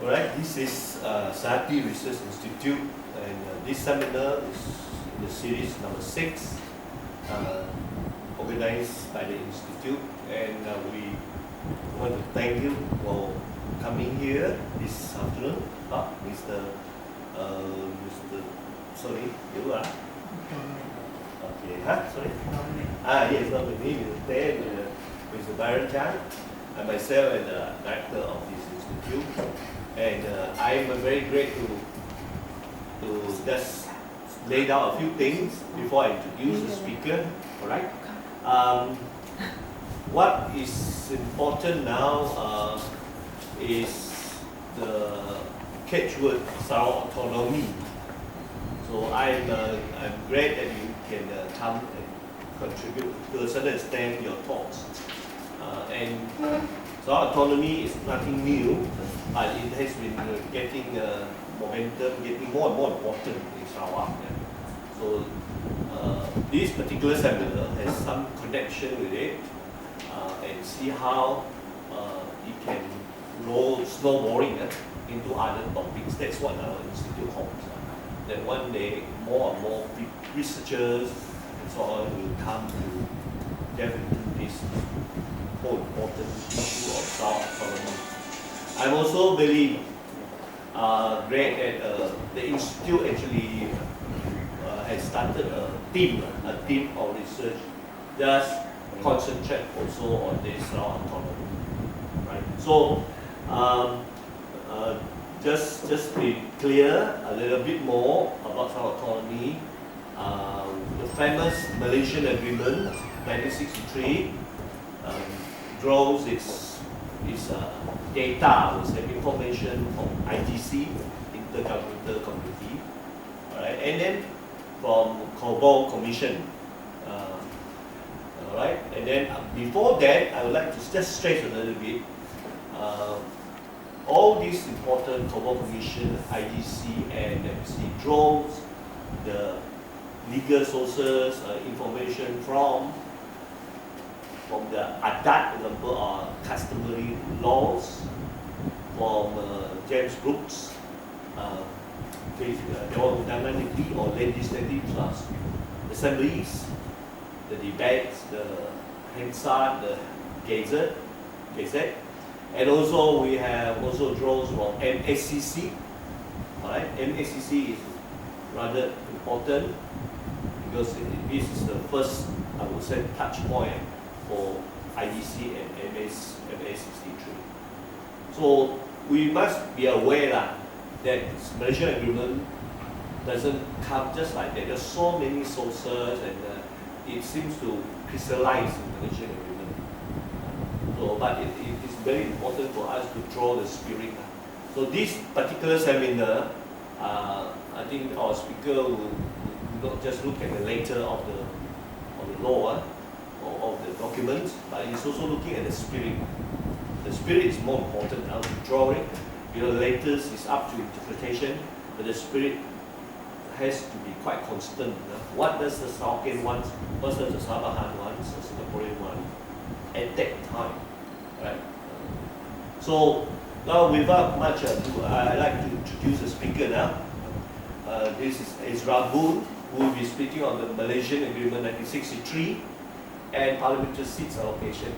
Alright, this is Sehati Research Institute, and this seminar is in the series number 6, organized by the Institute, and we want to thank you for coming here this afternoon. Sorry, you are? Okay, sorry? Yes, not with me, with the Byron Chan, and myself, and the director of this institute. And I'm very great to just lay down a few things before I introduce the speaker. All right. What is important now is the catchword Sarawak autonomy. So I'm glad that you can come and contribute to a certain extent your thoughts. And Sarawak autonomy is nothing new, but it has been getting momentum, getting more and more important in Sarawak. So this particular seminar has some connection with it, and see how it can roll snowballing into other topics. That's what our institute hopes. That one day more and more researchers and so on will come to delve into this whole important issue of Sarawak autonomy. I'm also very glad that the institute actually has started a team of research just concentrate also on this Sarawak autonomy. Right. So just be clear a little bit more about Sarawak autonomy. The famous Malaysian Agreement 1963 draws its data, information from IGC, Intergovernmental Committee, alright, and then from Cobol Commission. Alright, and then before that, I would like to just stress a little bit. All these important Cobol Commission, IGC, and MC draws the legal sources, information from the adat, for example, customary laws, from James Brooks, Dewan or legislative assemblies, the debates, the Hansard, the Gazette, and also we have also draws from MSCC. Alright, MSCC is rather important because this is the first, I would say, touch point for IGC and MA63. So we must be aware that this Malaysian Agreement doesn't come just like that. There's so many sources, and it seems to crystallize in the Malaysian Agreement. So, but it is very important for us to draw the spirit. So this particular seminar, I think our speaker will not just look at the letter of the law or of the documents, but he's also looking at the spirit. The spirit is more important now to draw it. The letters is up to interpretation, but the spirit has to be quite constant. What does the Sarawak want? What does the Sabahan want? The Singaporean want at that time, right? So now, without much ado, I'd like to introduce the speaker now. This is Ezra Voon, who will be speaking on the Malaysian Agreement 1963 and Parliamentary seats allocation,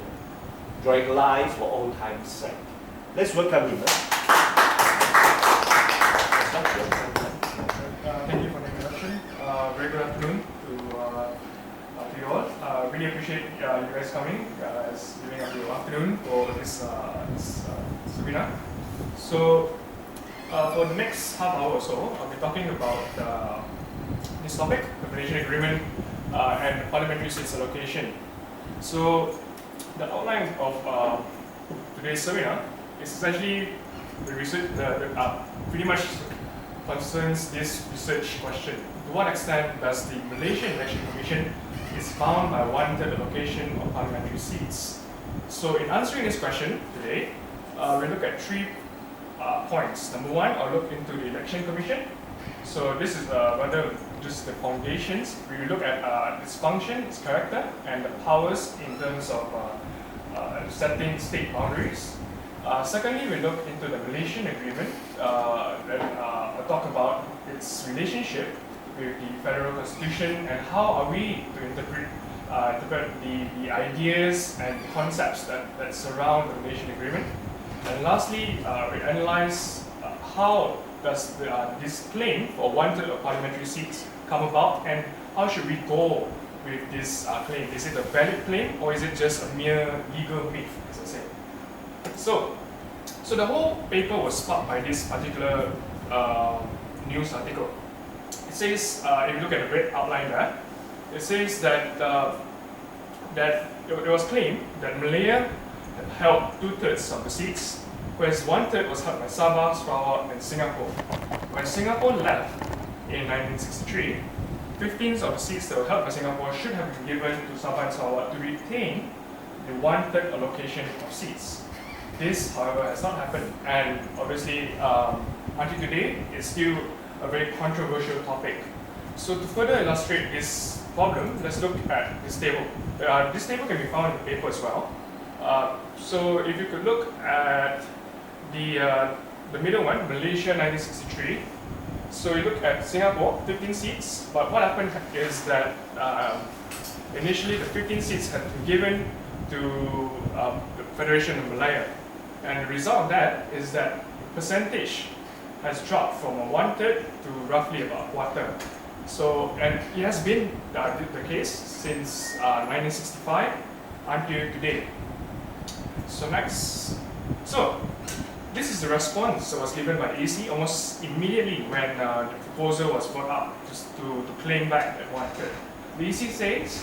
drawing lines for all time's sake. Let's welcome him. Thank you for the introduction. Very good afternoon to you all. Really appreciate you guys coming during your afternoon for this seminar. So for the next half hour or so, I'll be talking about this topic, the Malaysian Agreement and Parliamentary seats allocation. So the outline of today's seminar is essentially the research pretty much concerns this research question. To what extent does the Malaysian Election Commission is bound by one-third allocation of parliamentary seats? So in answering this question today, we'll look at 3 points. Number 1, I'll look into the Election Commission. So this is rather just the foundations. We will look at its function, its character, and the powers in terms of setting state boundaries. Secondly, we look into the Malaysian agreement, then talk about its relationship with the federal constitution and how are we to interpret the ideas and concepts that surround the Malaysian agreement. And lastly, we analyze how does this claim for 1/3 of parliamentary seats come about, and how should we go with this claim? Is it a valid claim, or is it just a mere legal myth, as I say? So the whole paper was sparked by this particular news article. It says, if you look at the red outline there, it says that it was claimed that Malaya had held 2/3 of the seats, whereas 1/3 was held by Sabah, Sarawak, and Singapore. When Singapore left in 1963, 15 of the seats that were held by Singapore should have been given to Sabah and Sarawak to retain the 1/3 allocation of seats. This, however, has not happened, and obviously, until today, it's still a very controversial topic. So to further illustrate this problem, let's look at this table. This table can be found in the paper as well. So if you could look at the middle one, Malaysia 1963. So you look at Singapore, 15 seats, but what happened is that initially the 15 seats had been given to the Federation of Malaya. And the result of that is that percentage has dropped from 1/3 to roughly about 1/4. So, and it has been the case since 1965 until today. So next, this is the response that was given by the EC almost immediately when the proposal was brought up to claim back that 1/3. The EC says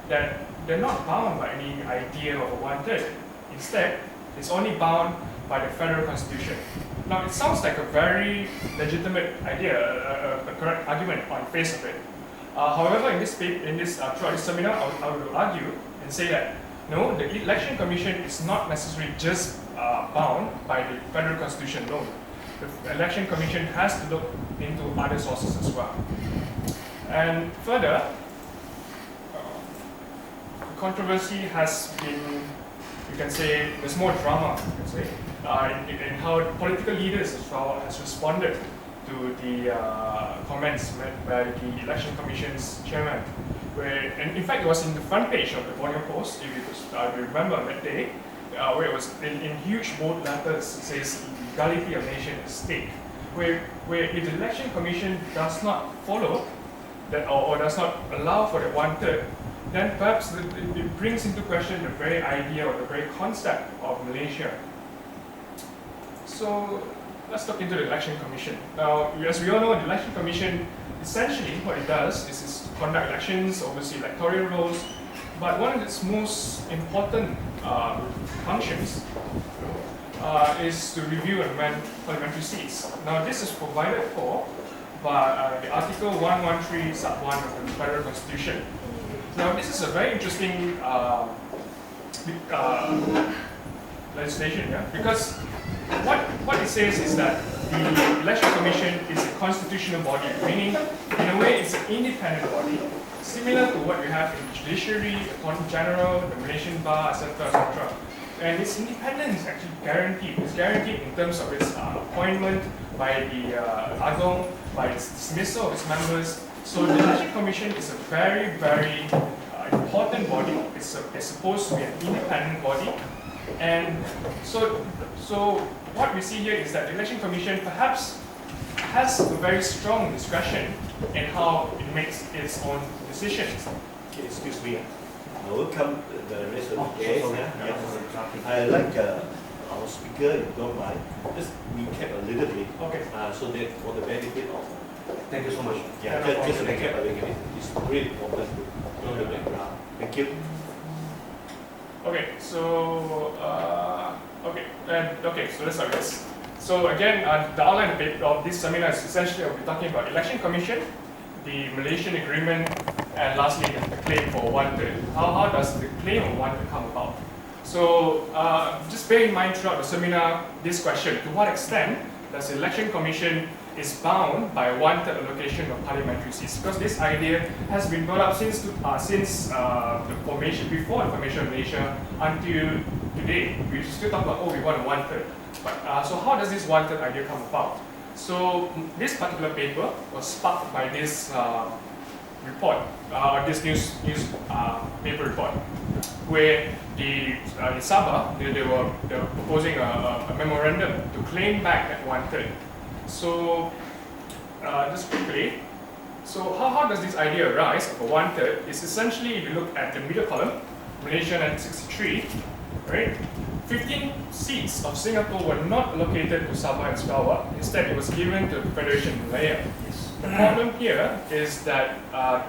that they're not bound by any idea of a 1/3. Instead, it's only bound by the federal constitution. Now, it sounds like a very legitimate idea, a correct argument on the face of it. However, throughout this seminar, I would argue and say that no, the Election Commission is not necessarily just bound by the federal constitution alone. The Election Commission has to look into other sources as well. And further, the controversy has been, you can say, there's more drama, you can say, in how political leaders as well has responded to the comments made by the Election Commission's chairman. And in fact, it was in the front page of the Borneo Post, if you remember that day, where it was in huge bold letters, it says legality of nation at stake. Where if the Election Commission does not follow that or does not allow for the 1/3, then perhaps it brings into question the very idea or the very concept of Malaysia. So let's look into the Election Commission. Now, as we all know, the Election Commission, essentially what it does is to conduct elections, oversee electoral roles, but one of its most important functions is to review and amend parliamentary seats. Now, this is provided for by the Article 113 sub 1 of the Federal Constitution. Now, this is a very interesting legislation, yeah, because what it says is that the Election Commission is a constitutional body, meaning in a way it's an independent body, similar to what we have in the judiciary, Attorney General, the Malaysian Bar, etc., etc. And its independence is actually guaranteed. It's guaranteed in terms of its appointment by the Agong, by its dismissal of its members. So the Election Commission is a very, very important body. It's supposed to be an independent body. And so what we see here is that the Election Commission perhaps has a very strong discretion in how it makes its own decisions. Okay, excuse me. I will come the rest of the guests. I like our speaker, if you don't mind, just recap a little bit. Okay. So that for the benefit of. Thank you so much. Yeah, just a recap a little bit. It's really important to know the background. Thank you. Okay, so so let's start with this. So again, the outline of this seminar is essentially I'll be talking about Election Commission, the Malaysian Agreement, and lastly the claim for 1/3. How does the claim of 1/3 come about? So just bear in mind throughout the seminar this question: to what extent does the Election Commission is bound by 1/3 allocation of parliamentary seats? Because this idea has been brought up since the formation, before the formation of Malaysia, until today, we still talk about, oh, we want a one-third. But so how does this one-third idea come about? So this particular paper was sparked by this report, this news paper report, where in Sabah they were proposing a memorandum to claim back that one-third. So just quickly, so how does this idea arise of a one-third? It's essentially, if you look at the middle column, Malaysia 1963, right? 15 seats of Singapore were not allocated to Sabah and Sarawak. Instead, it was given to the Federation Malaya. The problem here is that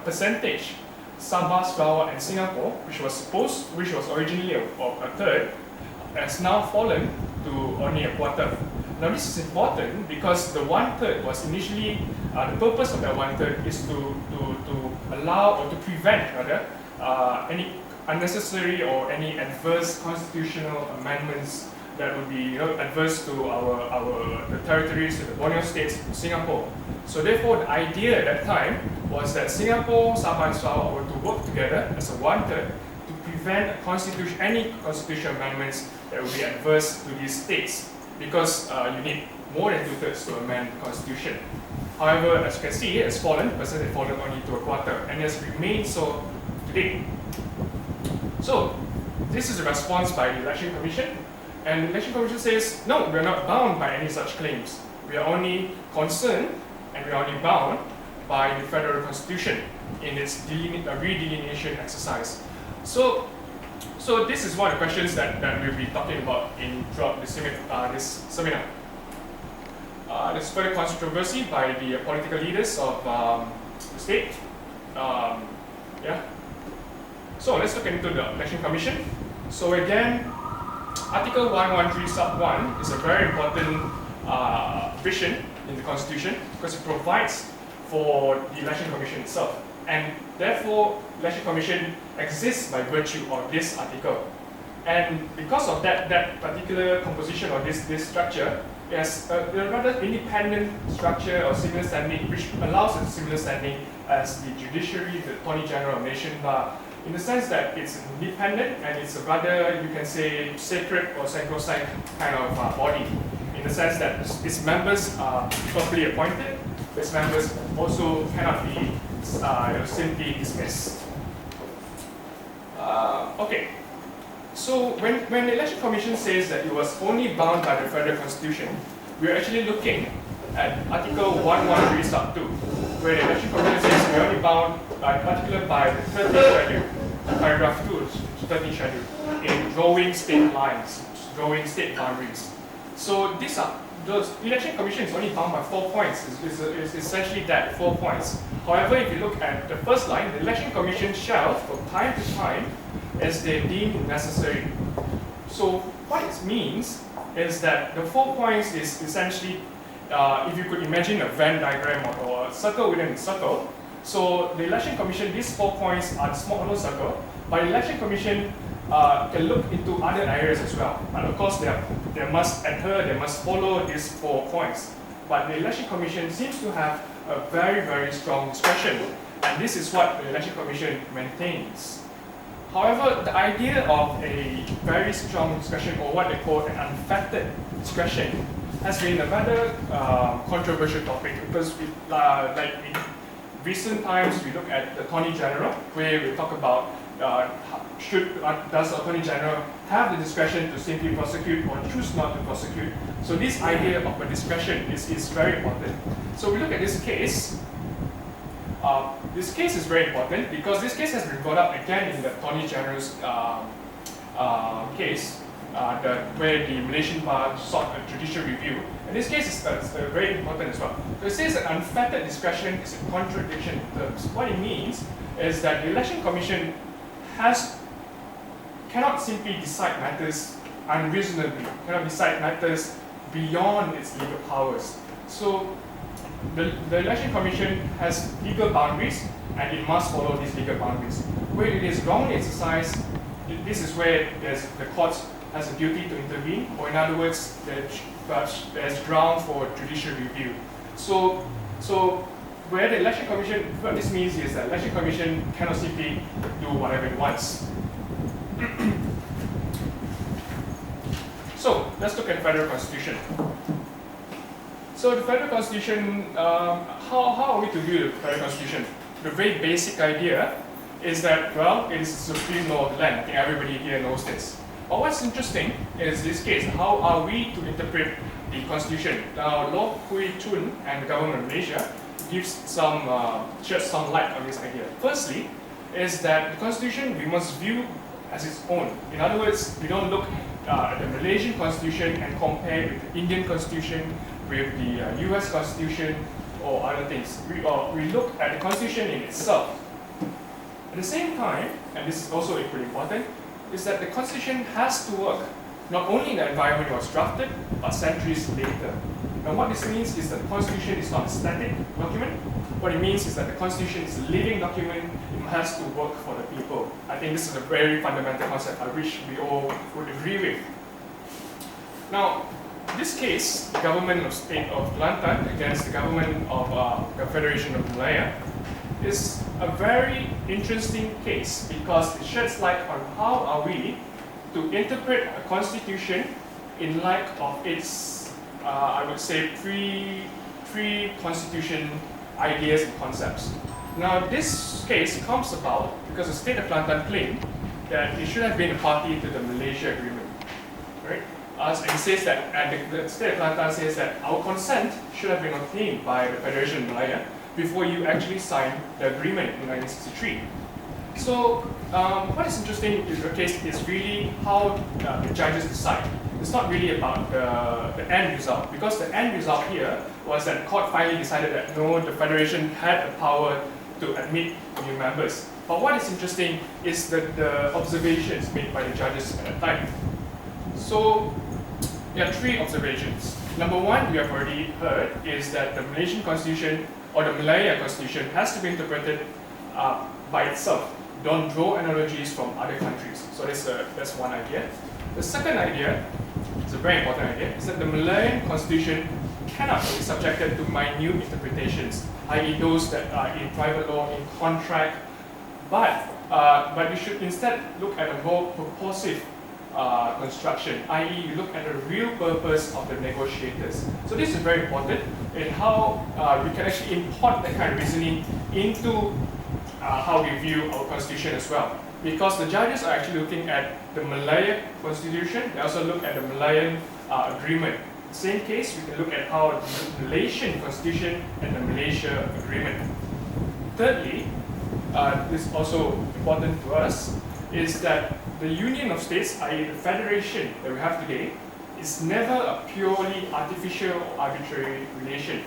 percentage Sabah, Sarawak, and Singapore, which was originally a third, has now fallen to only a quarter. Now this is important because the one-third was initially, the purpose of that one-third is to allow, or to prevent rather, any unnecessary or any adverse constitutional amendments that would be adverse to the territories, to the Borneo states, to Singapore. So therefore the idea at that time was that Singapore, Sabah and Sarawak were to work together as a one-third to prevent any constitutional amendments that would be adverse to these states, because you need more than 2/3 to amend the constitution. However, as you can see, it has fallen, percent has fallen only to a quarter, and it has remained so today. So this is a response by the Election Commission, and the Election Commission says, no, we are not bound by any such claims. We are only concerned and we are only bound by the Federal Constitution in its redelineation exercise. So this is one of the questions that we'll be talking about throughout this seminar. There's further controversy by the political leaders of the state. So let's look into the Election Commission. So again, Article 113 sub 1 is a very important provision in the Constitution because it provides for the Election Commission itself. And therefore, the Election Commission exists by virtue of this article. And because of that particular composition or this structure, it has a rather independent structure or similar standing, which allows it similar standing as the judiciary, the Attorney General of Nation Bar, in the sense that it's independent and it's a rather, you can say, sacred or sacrosanct kind of body, in the sense that its members are properly appointed. Its members also cannot be simply dismissed. Okay, so when the Election Commission says that it was only bound by the Federal Constitution, we're actually looking at Article 113 sub 2, where the Election Commission says we're only bound by particular by the 13th schedule, paragraph 2, 13th schedule, in drawing state lines, drawing state boundaries. So these are the Election Commission is only bound by 4 points. It's essentially that, 4 points. However, if you look at the first line, the Election Commission shall, from time to time, as they deem necessary. So what it means is that the 4 points is essentially, if you could imagine a Venn diagram or a circle within a circle. So the Election Commission, these 4 points are the smaller circle, but the Election Commission can look into other areas as well. And of course, they must adhere, they must follow these 4 points. But the Election Commission seems to have a very, very strong discretion, and this is what the Election Commission maintains. However, the idea of a very strong discretion, or what they call an unfettered discretion, has been a rather controversial topic, because like in recent times we look at the Attorney General, where we talk about does the Attorney General have the discretion to simply prosecute or choose not to prosecute. So this idea of a discretion is very important. So we look at this case. This case is very important because this case has been brought up again in the Attorney General's case, where the Malaysian Bar sought a judicial review. And this case is very important as well. So it says that unfettered discretion is a contradiction in terms. What it means is that the Election Commission cannot simply decide matters unreasonably, cannot decide matters beyond its legal powers. So the Election Commission has legal boundaries, and it must follow these legal boundaries. Where it is wrongly exercised, this is where the court has a duty to intervene, or in other words, there's ground for judicial review. So where the Election Commission, what this means is that the Election Commission cannot simply do whatever it wants. So let's look at the Federal Constitution. So the Federal Constitution, how are we to view the Federal Constitution? The very basic idea is that, well, it is the supreme law of the land. I think everybody here knows this. But what's interesting is this case, how are we to interpret the Constitution? Now, Law Hui Chun and the government of Malaysia gives sheds some light on this idea. Firstly, is that the Constitution we must view as its own. In other words, we don't look at the Malaysian Constitution and compare with the Indian Constitution, with the US Constitution, or other things. We look at the Constitution in itself. At the same time, and this is also equally important, is that the Constitution has to work not only in the environment it was drafted, but centuries later. And what this means is that the Constitution is not a static document. What it means is that the Constitution is a living document. It has to work for the people. I think this is a very fundamental concept I wish we all would agree with. Now, in this case, the government of state of Kelantan against the government of the Federation of Malaya is a very interesting case because it sheds light on how are we to interpret a constitution in light of its, I would say, pre-constitution ideas and concepts. Now, this case comes about because the state of Kelantan claimed that it should have been a party to the Malaysia Agreement, right? And it says that, and the state of Kelantan says that our consent should have been obtained by the Federation of Malaya before you actually sign the agreement in 1963. So, what is interesting in the case is really how the judges decide. It's not really about the end result, because the end result here was that the court finally decided that no, the Federation had the power to admit new members. But what is interesting is the observations made by the judges at the time. So, there are three observations. Number one, we have already heard, is that the Malaysian Constitution or the Malaya Constitution has to be interpreted by itself. Don't draw analogies from other countries. So that's one idea. The second idea, it's a very important idea, is that the Malayan Constitution cannot be subjected to minute interpretations, i.e. those that are in private law, in contract, but we should instead look at a more purposive construction, i.e. you look at the real purpose of the negotiators. So this is very important in how we can actually import that kind of reasoning into how we view our constitution as well. Because the judges are actually looking at the Malaya Constitution, they also look at the Malayan Agreement. Same case, we can look at how the Malaysian Constitution and the Malaysia Agreement. Thirdly, this is also important to us, is that the Union of States, i.e. the Federation that we have today, is never a purely artificial or arbitrary relation.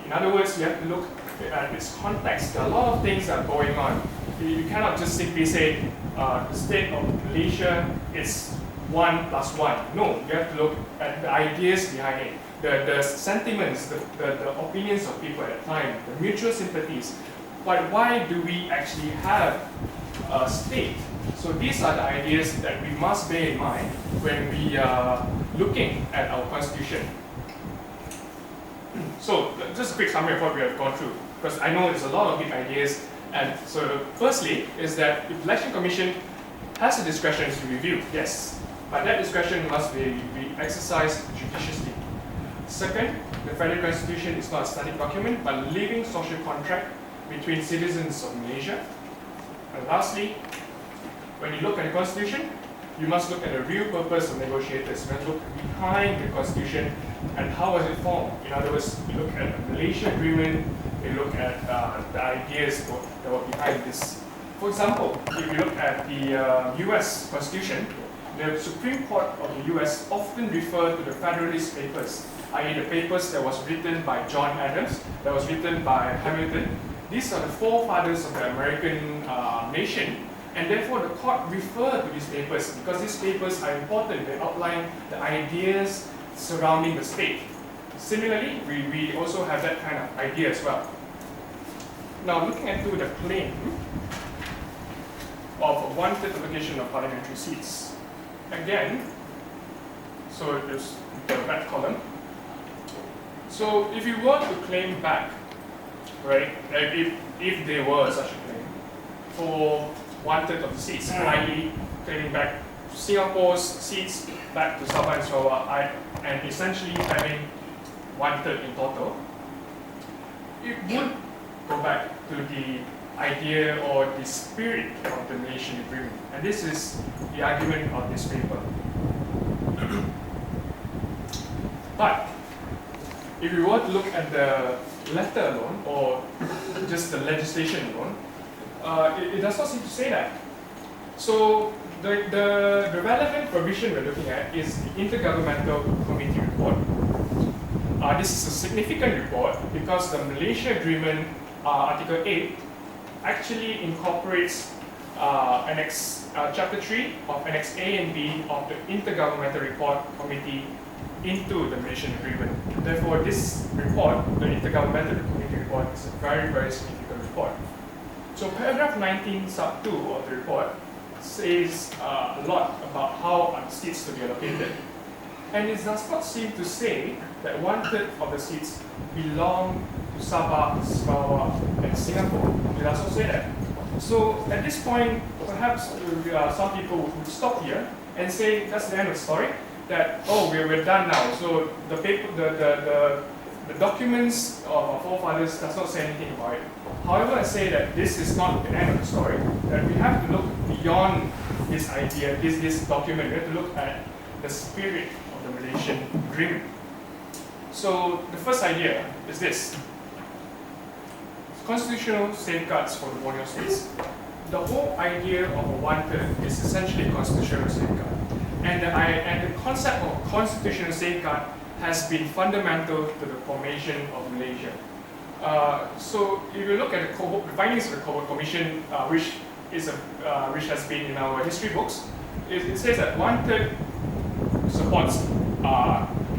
In other words, you have to look at its context. There are a lot of things that are going on. You cannot just simply say the state of Malaysia is 1 plus 1. No, you have to look at the ideas behind it, the sentiments, the opinions of people at the time, the mutual sympathies. But why do we actually have a state? So these are the ideas that we must bear in mind when we are looking at our constitution. So just a quick summary of what we have gone through, because I know there's a lot of big ideas. And so firstly is that the Election Commission has the discretion to review, yes, but that discretion must be exercised judiciously. Second, the Federal Constitution is not a static document, but a living social contract between citizens of Malaysia. And lastly, when you look at the Constitution, you must look at the real purpose of negotiators. You must look behind the Constitution and how was it formed. In other words, you look at the Malaysia Agreement, you look at the ideas that were behind this. For example, if you look at the US Constitution, the Supreme Court of the US often refer to the Federalist Papers, i.e. the papers that was written by John Adams, that was written by Hamilton. These are the forefathers of the American nation. And therefore, the court referred to these papers because these papers are important. They outline the ideas surrounding the state. Similarly, we also have that kind of idea as well. Now, looking into the claim of a wanted allocation of parliamentary seats. Again, so there's the red column. So if you were to claim back, right, if there were such a claim, for 1/3 of the seats, i.e. claiming back Singapore's seats back to Sabah and Sarawak, and essentially having 1/3 in total, it would go back to the idea or the spirit of the Malaysian agreement. And this is the argument of this paper. But if we were to look at the letter alone, or just the legislation alone, it does not seem to say that. So the relevant provision we're looking at is the Intergovernmental Committee report. This is a significant report because the Malaysia Agreement, Article 8, actually incorporates Chapter 3 of Annex A and B of the Intergovernmental Report Committee into the Malaysian Agreement. Therefore, this report, the Intergovernmental Committee report, is a very, very significant report. So paragraph 19 sub 2 of the report says a lot about how seats to be allocated. And it does not seem to say that 1/3 of the seats belong to Sabah, Sarawak, and Singapore. It does not say that. So at this point, perhaps some people would stop here and say that's the end of the story. That we're done now. So the paper, the documents of our forefathers does not say anything about it. However, I say that this is not the end of the story. That we have to look beyond this idea, this document. We have to look at the spirit of the Malaysian Agreement. So the first idea is this: constitutional safeguards for the Borneo states. The whole idea of a 1/3 is essentially a constitutional safeguard. And the concept of constitutional safeguard has been fundamental to the formation of Malaysia. So if you look at the findings of the Cohort Commission, which has been in our history books, it says that 1/3 supports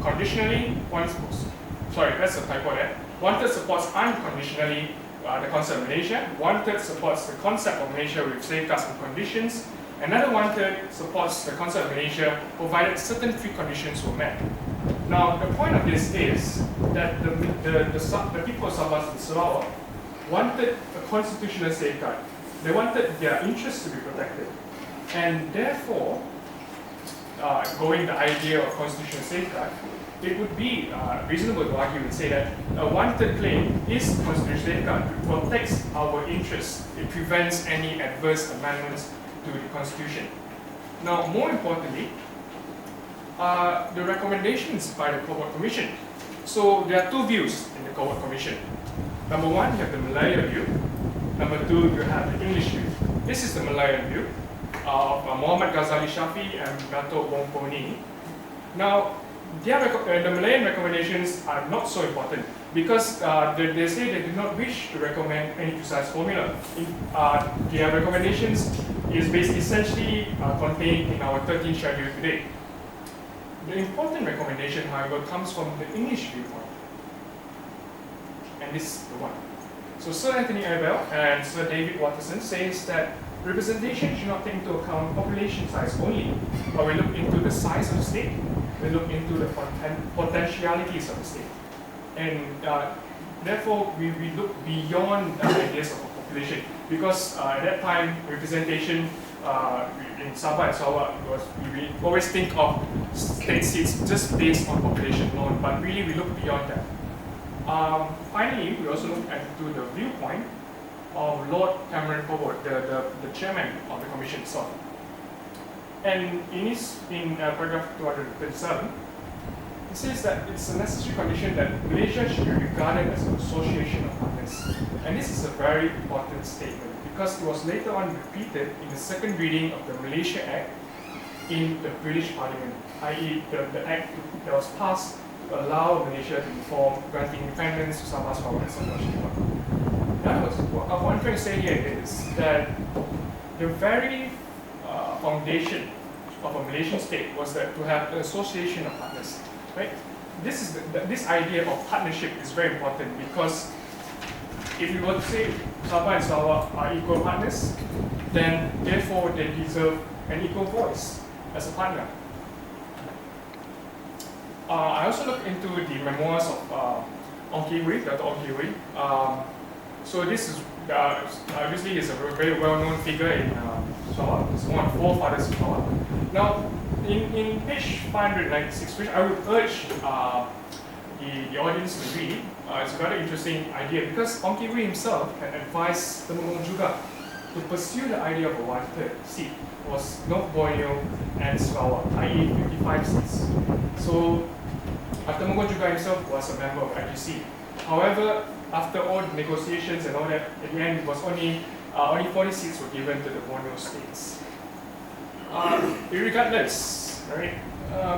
conditionally, that's a typo there. 1/3 supports unconditionally the concept of Malaysia, 1/3 supports the concept of Malaysia with safeguards and conditions, another 1/3 supports the concept of Malaysia provided certain preconditions were met. Now, the point of this is that the people of Sabah and Sarawak wanted a constitutional safeguard. They wanted their interests to be protected. And therefore, going the idea of constitutional safeguard, it would be reasonable to argue and say that a 1/3 claim is constitutional safeguard. It protects our interests. It prevents any adverse amendments to the Constitution. Now, more importantly, the recommendations by the Cohort Commission. So there are two views in the Cohort Commission. Number one, you have the Malayan view. Number two, you have the English view. This is the Malayan view of Muhammad Ghazali Shafi and Dato' Wong Poni. Now, the Malayan recommendations are not so important because they say they do not wish to recommend any precise formula. Their recommendations is essentially contained in our 13th schedule today. The important recommendation, however, comes from the English viewpoint. And this is the one. So Sir Anthony Abel and Sir David Watterson says that representation should not take into account population size only, but we look into the size of the state, we look into the potentialities of the state. And therefore, we look beyond the ideas of population, because at that time, representation in Sabah and Sarawak, we always think of state seats just based on population alone, but really we look beyond that. Finally, we also look into the viewpoint of Lord Cameron Hobart, the chairman of the commission itself. And in paragraph 237, it says that it's a necessary condition that Malaysia should be regarded as an association of partners. And this is a very important statement because it was later on repeated in the second reading of the Malaysia Act in the British Parliament, i.e. the act that was passed to allow Malaysia to form, granting independence to Sabah, Sarawak, and Sabah. In other words, what I'm trying to say here is that the very foundation of a Malaysian state was that to have an association of partners. Right? This idea of partnership is very important because if you were to say Sabah and Sarawak are equal partners, then therefore they deserve an equal voice as a partner. I also looked into the memoirs of Ong Kee Wee, Dr. Ong Kee Wee. So this is obviously is a very well-known figure in Sarawak. It's one of the forefathers of Sarawak. Now, in page 596, which I would urge the audience to read, it's a very interesting idea because Ong Kiwi himself had advised Temenggong juga to pursue the idea of a one-third seat was North Borneo and Sarawak, i.e. 55 seats. So Temenggong juga himself was a member of IGC. However, after all the negotiations and all that, at the end it was only 40 seats were given to the Borneo states. Regardless, right?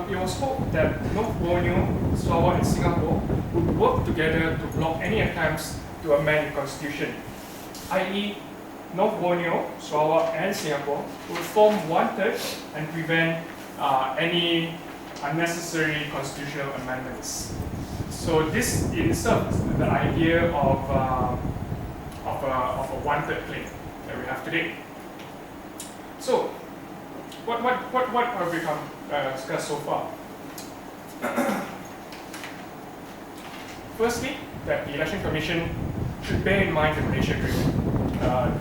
It was hoped that North Borneo, Sarawak and Singapore would work together to block any attempts to amend the constitution, i.e. North Borneo, Sarawak and Singapore would form one-third and prevent any unnecessary constitutional amendments. So this in itself is the idea of a one-third claim that we have today. So what have we discussed so far? Firstly, that the Election Commission should bear in mind the Malaysia Agreement.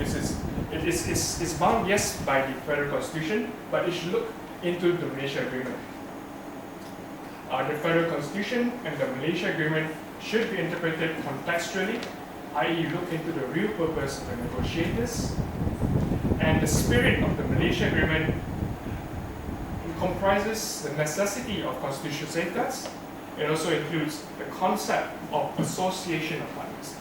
It's bound, yes, by the Federal Constitution, but it should look into the Malaysia Agreement. The Federal Constitution and the Malaysia Agreement should be interpreted contextually, i.e. look into the real purpose of the negotiators, and the spirit of the Malaysia Agreement comprises the necessity of constitutional safeguards. It also includes the concept of association of partners.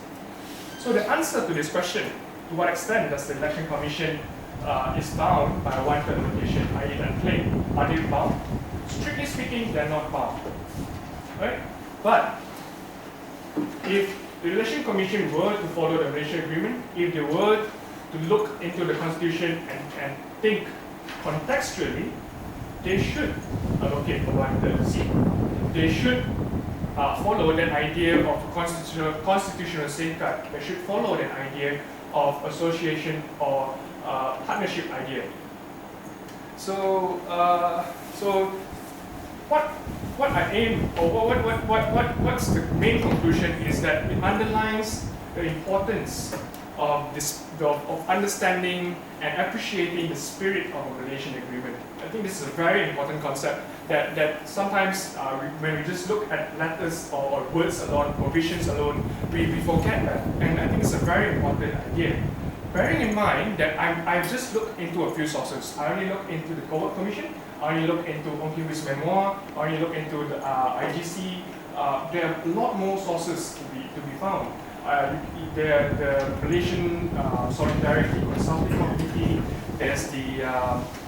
So the answer to this question, to what extent does the Election Commission is bound by a one-third allocation, i.e. that claim? Are they bound? Strictly speaking, they're not bound. Right? But if the Election Commission were to follow the Malaysia Agreement, if they were to look into the Constitution and think contextually, they should allocate a one-third seat. They should follow that idea of constitutional safeguard. They should follow that idea of association or partnership idea. So, what I aim, or what's the main conclusion is that it underlines the importance of of understanding and appreciating the spirit of a Malaysian agreement. I think this is a very important concept that sometimes when we just look at letters or words alone, provisions alone, we forget that. And I think it's a very important idea. Bearing in mind that I've just looked into a few sources. I only looked into the Cohort Commission, I only looked into Ong Kiwi's memoir, I only looked into the IGC. There are a lot more sources to be found. The Malaysian Solidarity Consulting Committee, there's the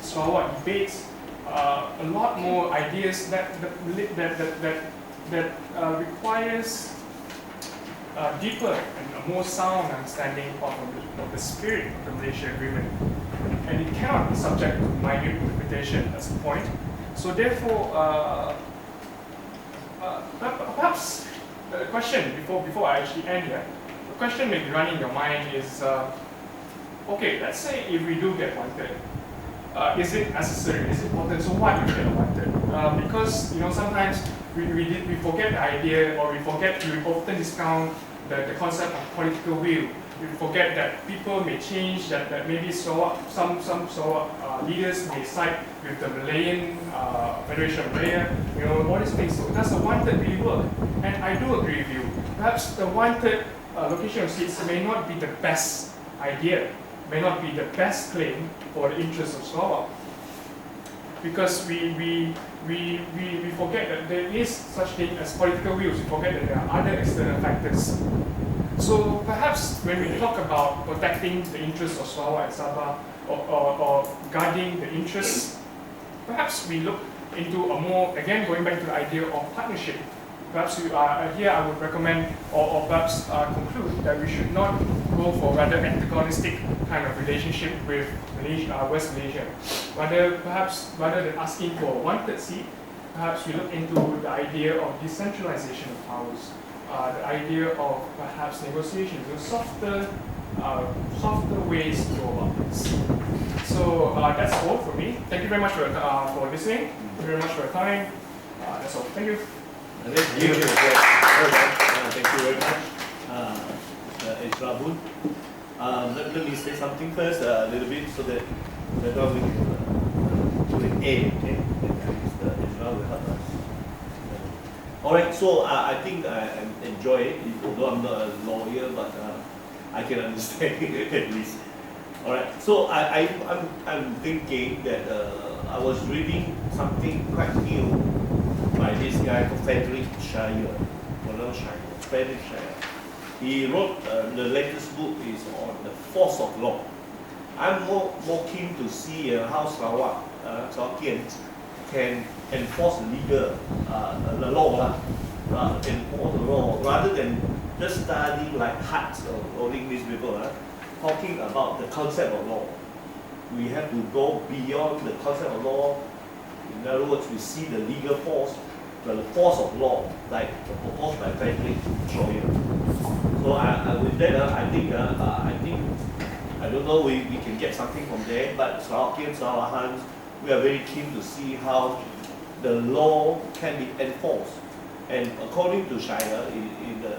Sarawak debates, a lot more ideas that requires a deeper and a more sound understanding of the spirit of the Malaysia Agreement. And it cannot be subject to minute interpretation, that's the point. So therefore, perhaps the question, before I actually end here, the question may be running in your mind is, okay, let's say if we do get one-third, is it necessary, is it important, so why do we get a one-third? Because, sometimes we forget the idea, or we often discount the concept of political will. We forget that people may change, that maybe some Sarawak leaders may side with the Malayan Federation of Malaya, all these things. So does the one-third really work? And I do agree with you. Perhaps the one-third location of seats may not be the best idea, may not be the best claim for the interests of Sarawak. Because we forget that there is such thing as political wills. We forget that there are other external factors. So perhaps when we talk about protecting the interests of Sarawak and Sabah, or guarding the interests, perhaps we look into a more, again going back to the idea of partnership. Perhaps here I would recommend, or perhaps conclude that we should not go for rather antagonistic kind of relationship with Malaysia, West Malaysia. Rather than asking for a one-third seat, perhaps we look into the idea of decentralization of powers, the idea of perhaps negotiations, softer ways to go about this. So that's all for me. Thank you very much for listening. Thank you very much for your time. That's all. Thank you. Thank you. Thank you very much, Ezra, Voon. Let me say something first, a little bit, so that That's why we can do it A, okay? And Ezra will help us. Alright, so I think I enjoy it, although I'm not a lawyer, but I can understand it at least. Alright, so I'm thinking that I was reading something quite new by this guy called Frederick Shire. Frederick Shire. He wrote the latest book is on the force of law. I'm more keen to see how Sarawak can enforce legal the law, enforce the law rather than just studying like hearts or rolling newspaper, talking about the concept of law. We have to go beyond the concept of law. In other words, we see the legal force, the force of law, like proposed by Frederick Shire. So with that, I think I don't know we can get something from there, but Sarawakians, Sarawakans, we are very keen to see how the law can be enforced. And according to Shire, in the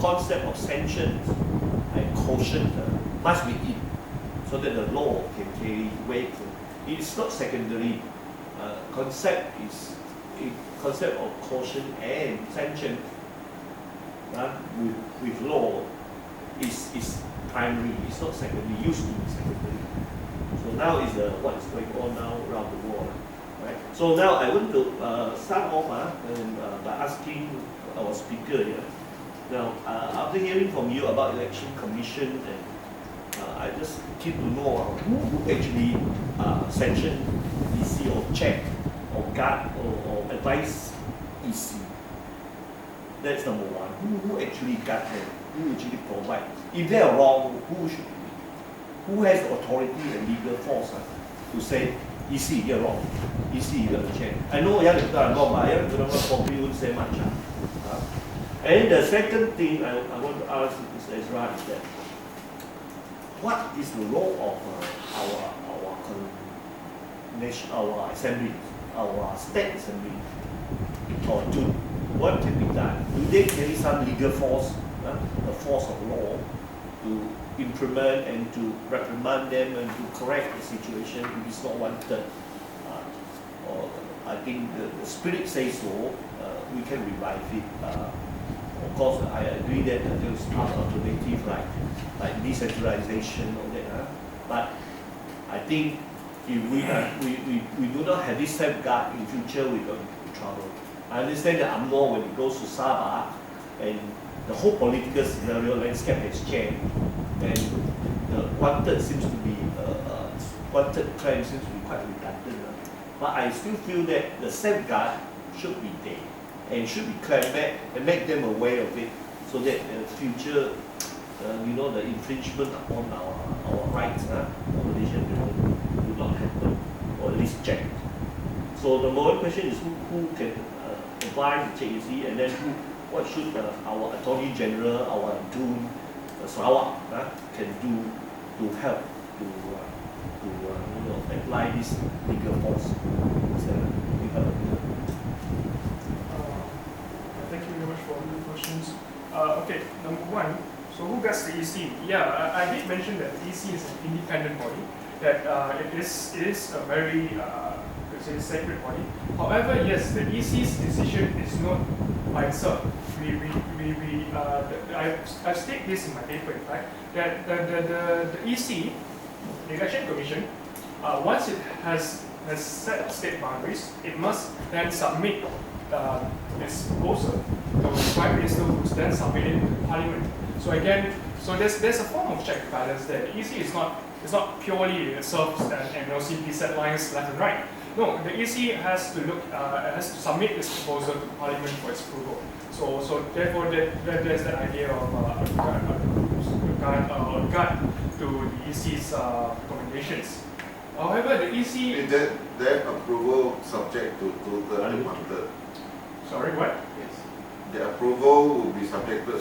concept of sanctions and caution must be in, so that the law can carry weight. It's not secondary. Concept of caution and sanction with law is primary. It's not secondary. Used to be secondary. So now is what is going on now around the world. Right? So now I want to start off by asking our speaker here. Now, after hearing from you about election commission, and I just keen to know who actually sanction EC or check or guard or advise EC. That's number one. Who actually guard them? Who actually provide? If they are wrong, who has the authority and legal force to say, EC, you're wrong. EC, you have to check. I know you have to wrong, but you probably won't say much. And the second thing I want to ask Mr. Ezra is that, what is the role of our assembly, our state assembly, or what can be done? Do they carry some legal force, the force of law, to implement and to reprimand them and to correct the situation if it's not wanted? Or I think the spirit says so. We can revive it. Of course, I agree that there is not alternative like decentralization or that. But I think if we do not have this safeguard in future, we're going to be in trouble. I understand that UMNO, when it goes to Sabah, and the whole political scenario landscape has changed, and the wanted seems to be wanted claim seems to be quite redundant. But I still feel that the safeguard should be there and should be claimed back and make them aware of it, so that in the future, the infringement upon our rights, Malaysian people, will not happen, or at least checked. So the one question is who can advise the JEC, and then what should our Attorney General, our Voon, Sarawak can do to help to apply this legal force. Thank you very much for all the questions. Okay, number one, so who gets the EC? Yeah, I did mention that the EC is an independent body, that it is a very sacred body. However, yes, the EC's decision is not by itself. I state this in my paper, in fact, that the EC, the Election Commission, once it has set state boundaries, it must then submit its proposal to the Prime Minister, who then submit it to Parliament. So again, there's a form of check and balance there. The EC is not purely itself and simply set lines left and right. No, the EC has to submit this proposal to Parliament for its approval. So therefore, there's the idea of a guide to the EC's recommendations. However, the EC... Is that approval subject to total and one-third? Sorry, what? Yes. The approval will be subjected to the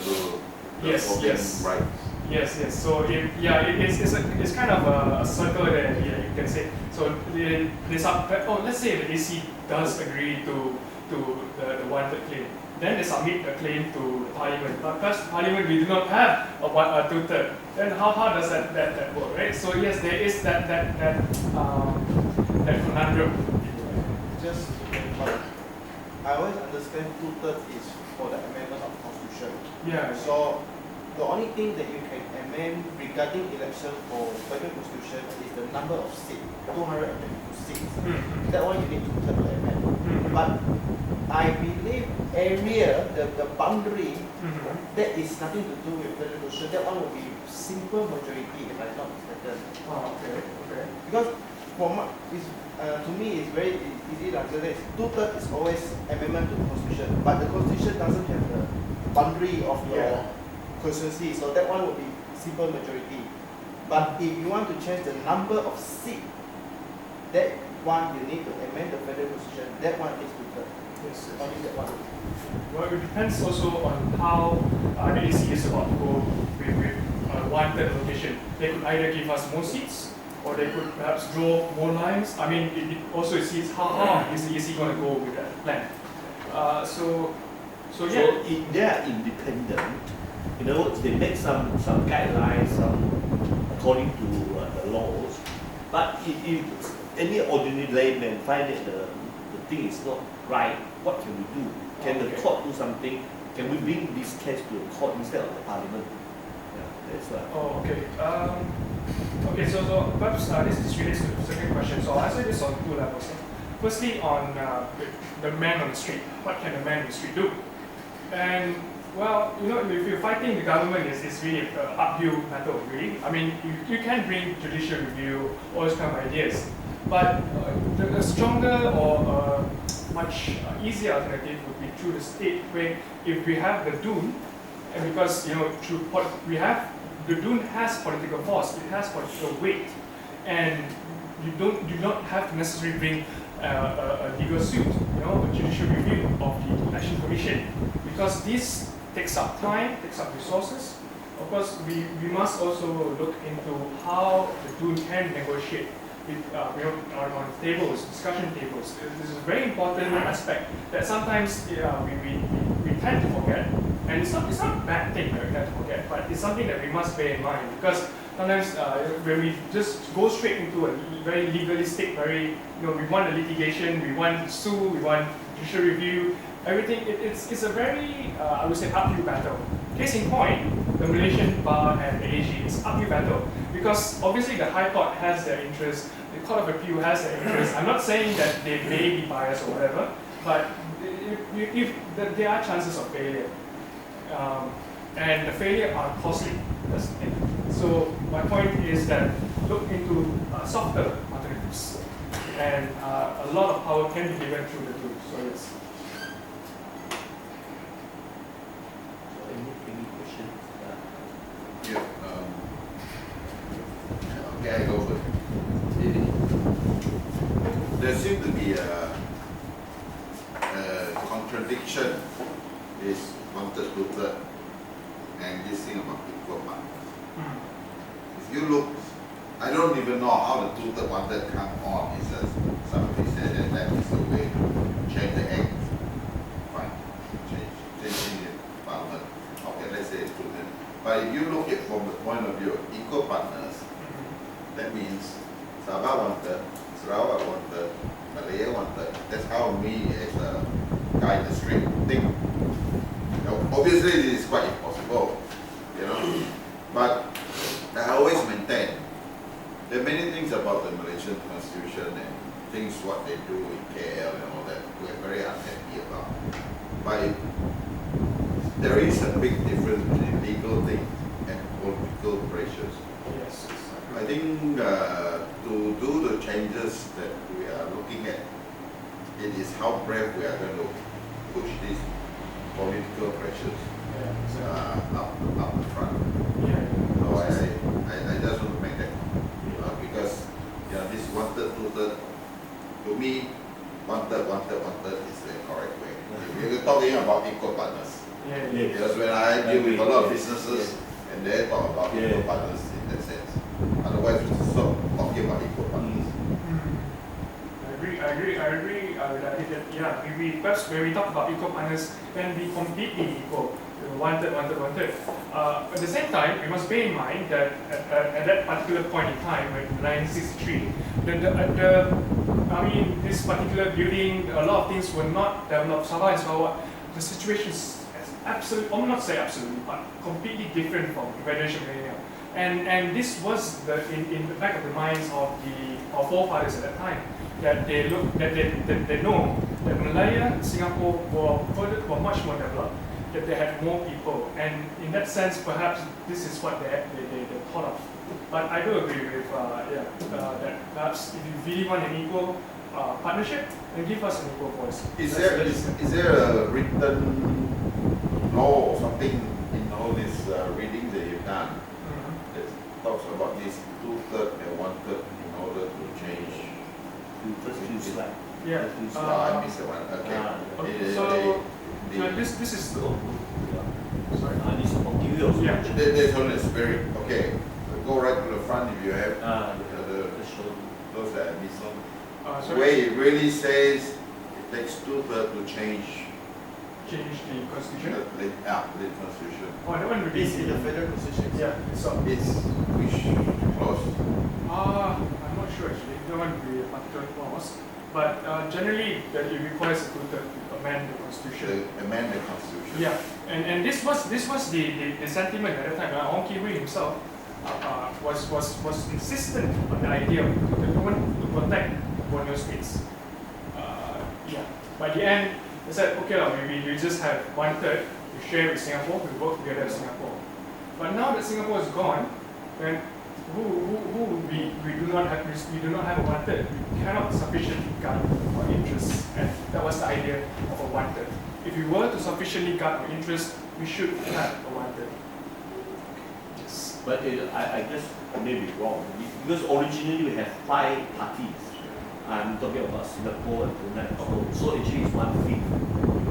voting rights. Yes. So it's kind of a circle there. Yeah, you can say. So let's say the EC does agree to the wanted claim. Then they submit the claim to the Parliament. But because Parliament we do not have a two-third, then how does that work, right? So yes, there is that conundrum. Just to clarify, I always understand two-thirds is for the amendment of constitution. Yeah. So the only thing that you can amend regarding election for federal constitution is the number of seats, 222 seats. That one you need two-thirds to amend. But I believe area, the boundary, that is nothing to do with federal constitution. That one will be simple majority, if I'm not mistaken. Oh, okay. Because to me, it's very easy to understand. Two-thirds is always amendment to the constitution, but the constitution doesn't have the boundary of your constituency, so that one will be simple majority. But if you want to change the number of seats, that one you need to amend the federal constitution. That one is two-thirds. Yes. Only that one. Well, it depends also on how the AC is about to go with wanted location. They could either give us more seats, or they could perhaps draw more lines. I mean, it also sees how is the AC going to go with that plan. So yeah. if they are independent, in other words, they make some guidelines, according to the laws. But if any ordinary layman find that the thing is not right, what can we do? Can the court do something? Can we bring this case to the court instead of the Parliament? Yeah, that's right. Oh, okay. Okay, so perhaps this relates to the second question. So I'll answer this on two levels. Firstly, on the man on the street. What can the man on the street do? And well, if you're fighting the government, it's really an uphill battle, really. I mean, you can bring judicial review, all those kind of ideas. But the stronger or much easier alternative would be through the state, where if we have the Doon, and because the Doon has political force, it has political weight, and you do not have to necessarily bring a legal suit, a judicial review of the Election Commission, because this takes up time, takes up resources. Of course, we must also look into how the Doon can negotiate with, on tables, discussion tables. This is a very important aspect that sometimes we tend to forget, and it's not a bad thing that we tend to forget, but it's something that we must bear in mind, because sometimes when we just go straight into a very legalistic, we want a litigation, we want to sue, we want judicial review, everything, it's a very, I would say, uphill battle. Case in point, the Malaysian Bar and the AG is uphill battle, because obviously the High Court has their interest, the Court of Appeal has their interest. I'm not saying that they may be biased or whatever, but if there are chances of failure, and the failure are costly, that's the thing. So my point is that look into softer alternatives, and a lot of power can be given through the tools. So yes. Any questions? Yeah. Okay, I go first. There seems to be a contradiction. Is wanted two-thirds and this thing about equal partners. If you look, I don't even know how the two-thirds wanted come on. It's just somebody said that is the way to change the act. Fine, changing the parliament. Okay, let's say it's two-thirds. But if you look at from the point of view of equal partners, that means Sabah wanted, Sarawak wanted, Malaya wanted. That's how me as a guy in the street think. Obviously, this is quite impossible, But I always maintain there are many things about the Malaysian Constitution and things what they do in KL and all that we're very unhappy about. But there is a big difference between legal things and political pressures. Yes. I think to do the changes that we are looking at, it is how brave we are going to push these political pressures up the front. So I just want to make that because this one-third, two-third, to me, one-third is the correct way. If you're talking about equal partners. Because when I deal with a lot of businesses and they talk about equal partners in that sense. Otherwise we stop talking about equal partners. I agree. agree with that. Yeah, perhaps when we talk about equal partners, then be completely equal. Wanted. At the same time, we must bear in mind that at that particular point in time, when 1963, this particular building, a lot of things were not developed. Sabah and Sarawak, the situation is absolutely, I'm not say absolutely, but completely different from Federation Millennium. And this was in the back of the minds of our forefathers at that time, that they know that Malaya, Singapore were much more developed, that they had more people, and in that sense, perhaps this is what they thought of. But I do agree with that perhaps if you really want an equal partnership, then give us an equal voice. Is there a written law or something in all these readings that you've done that talks about this 2/3 and 1/3 in order to change? First few slides. Yeah. I missed the one. Okay. So this is Sorry. This is for you also. Yeah. There's only spirit. Okay. Go right to the front if you have The show. those that I missed. sorry, Where it really says it takes 2/3 to change change the constitution. the constitution. Oh, that one would be This is the federal constitution. yeah. So It's which clause? I'm not sure actually. That one would be a particular clause, but generally that it requires a two-third to amend the constitution. To amend the constitution. Yeah, and this was the sentiment at the time. Ong Ki Hui himself was insistent on the idea of to protect Borneo states. Yeah, by the end they said, okay, maybe you just have 1/3. We share with Singapore. We work together with Singapore. But now that Singapore is gone, then we do not have a 1/3. We cannot sufficiently guard our interests, and that was the idea of a 1/3. If we were to sufficiently guard our interests, we should have a 1/3. Yes. But I guess I may be wrong because originally we have 5 parties. I'm talking about Singapore and Brunei. So actually it's 1/5.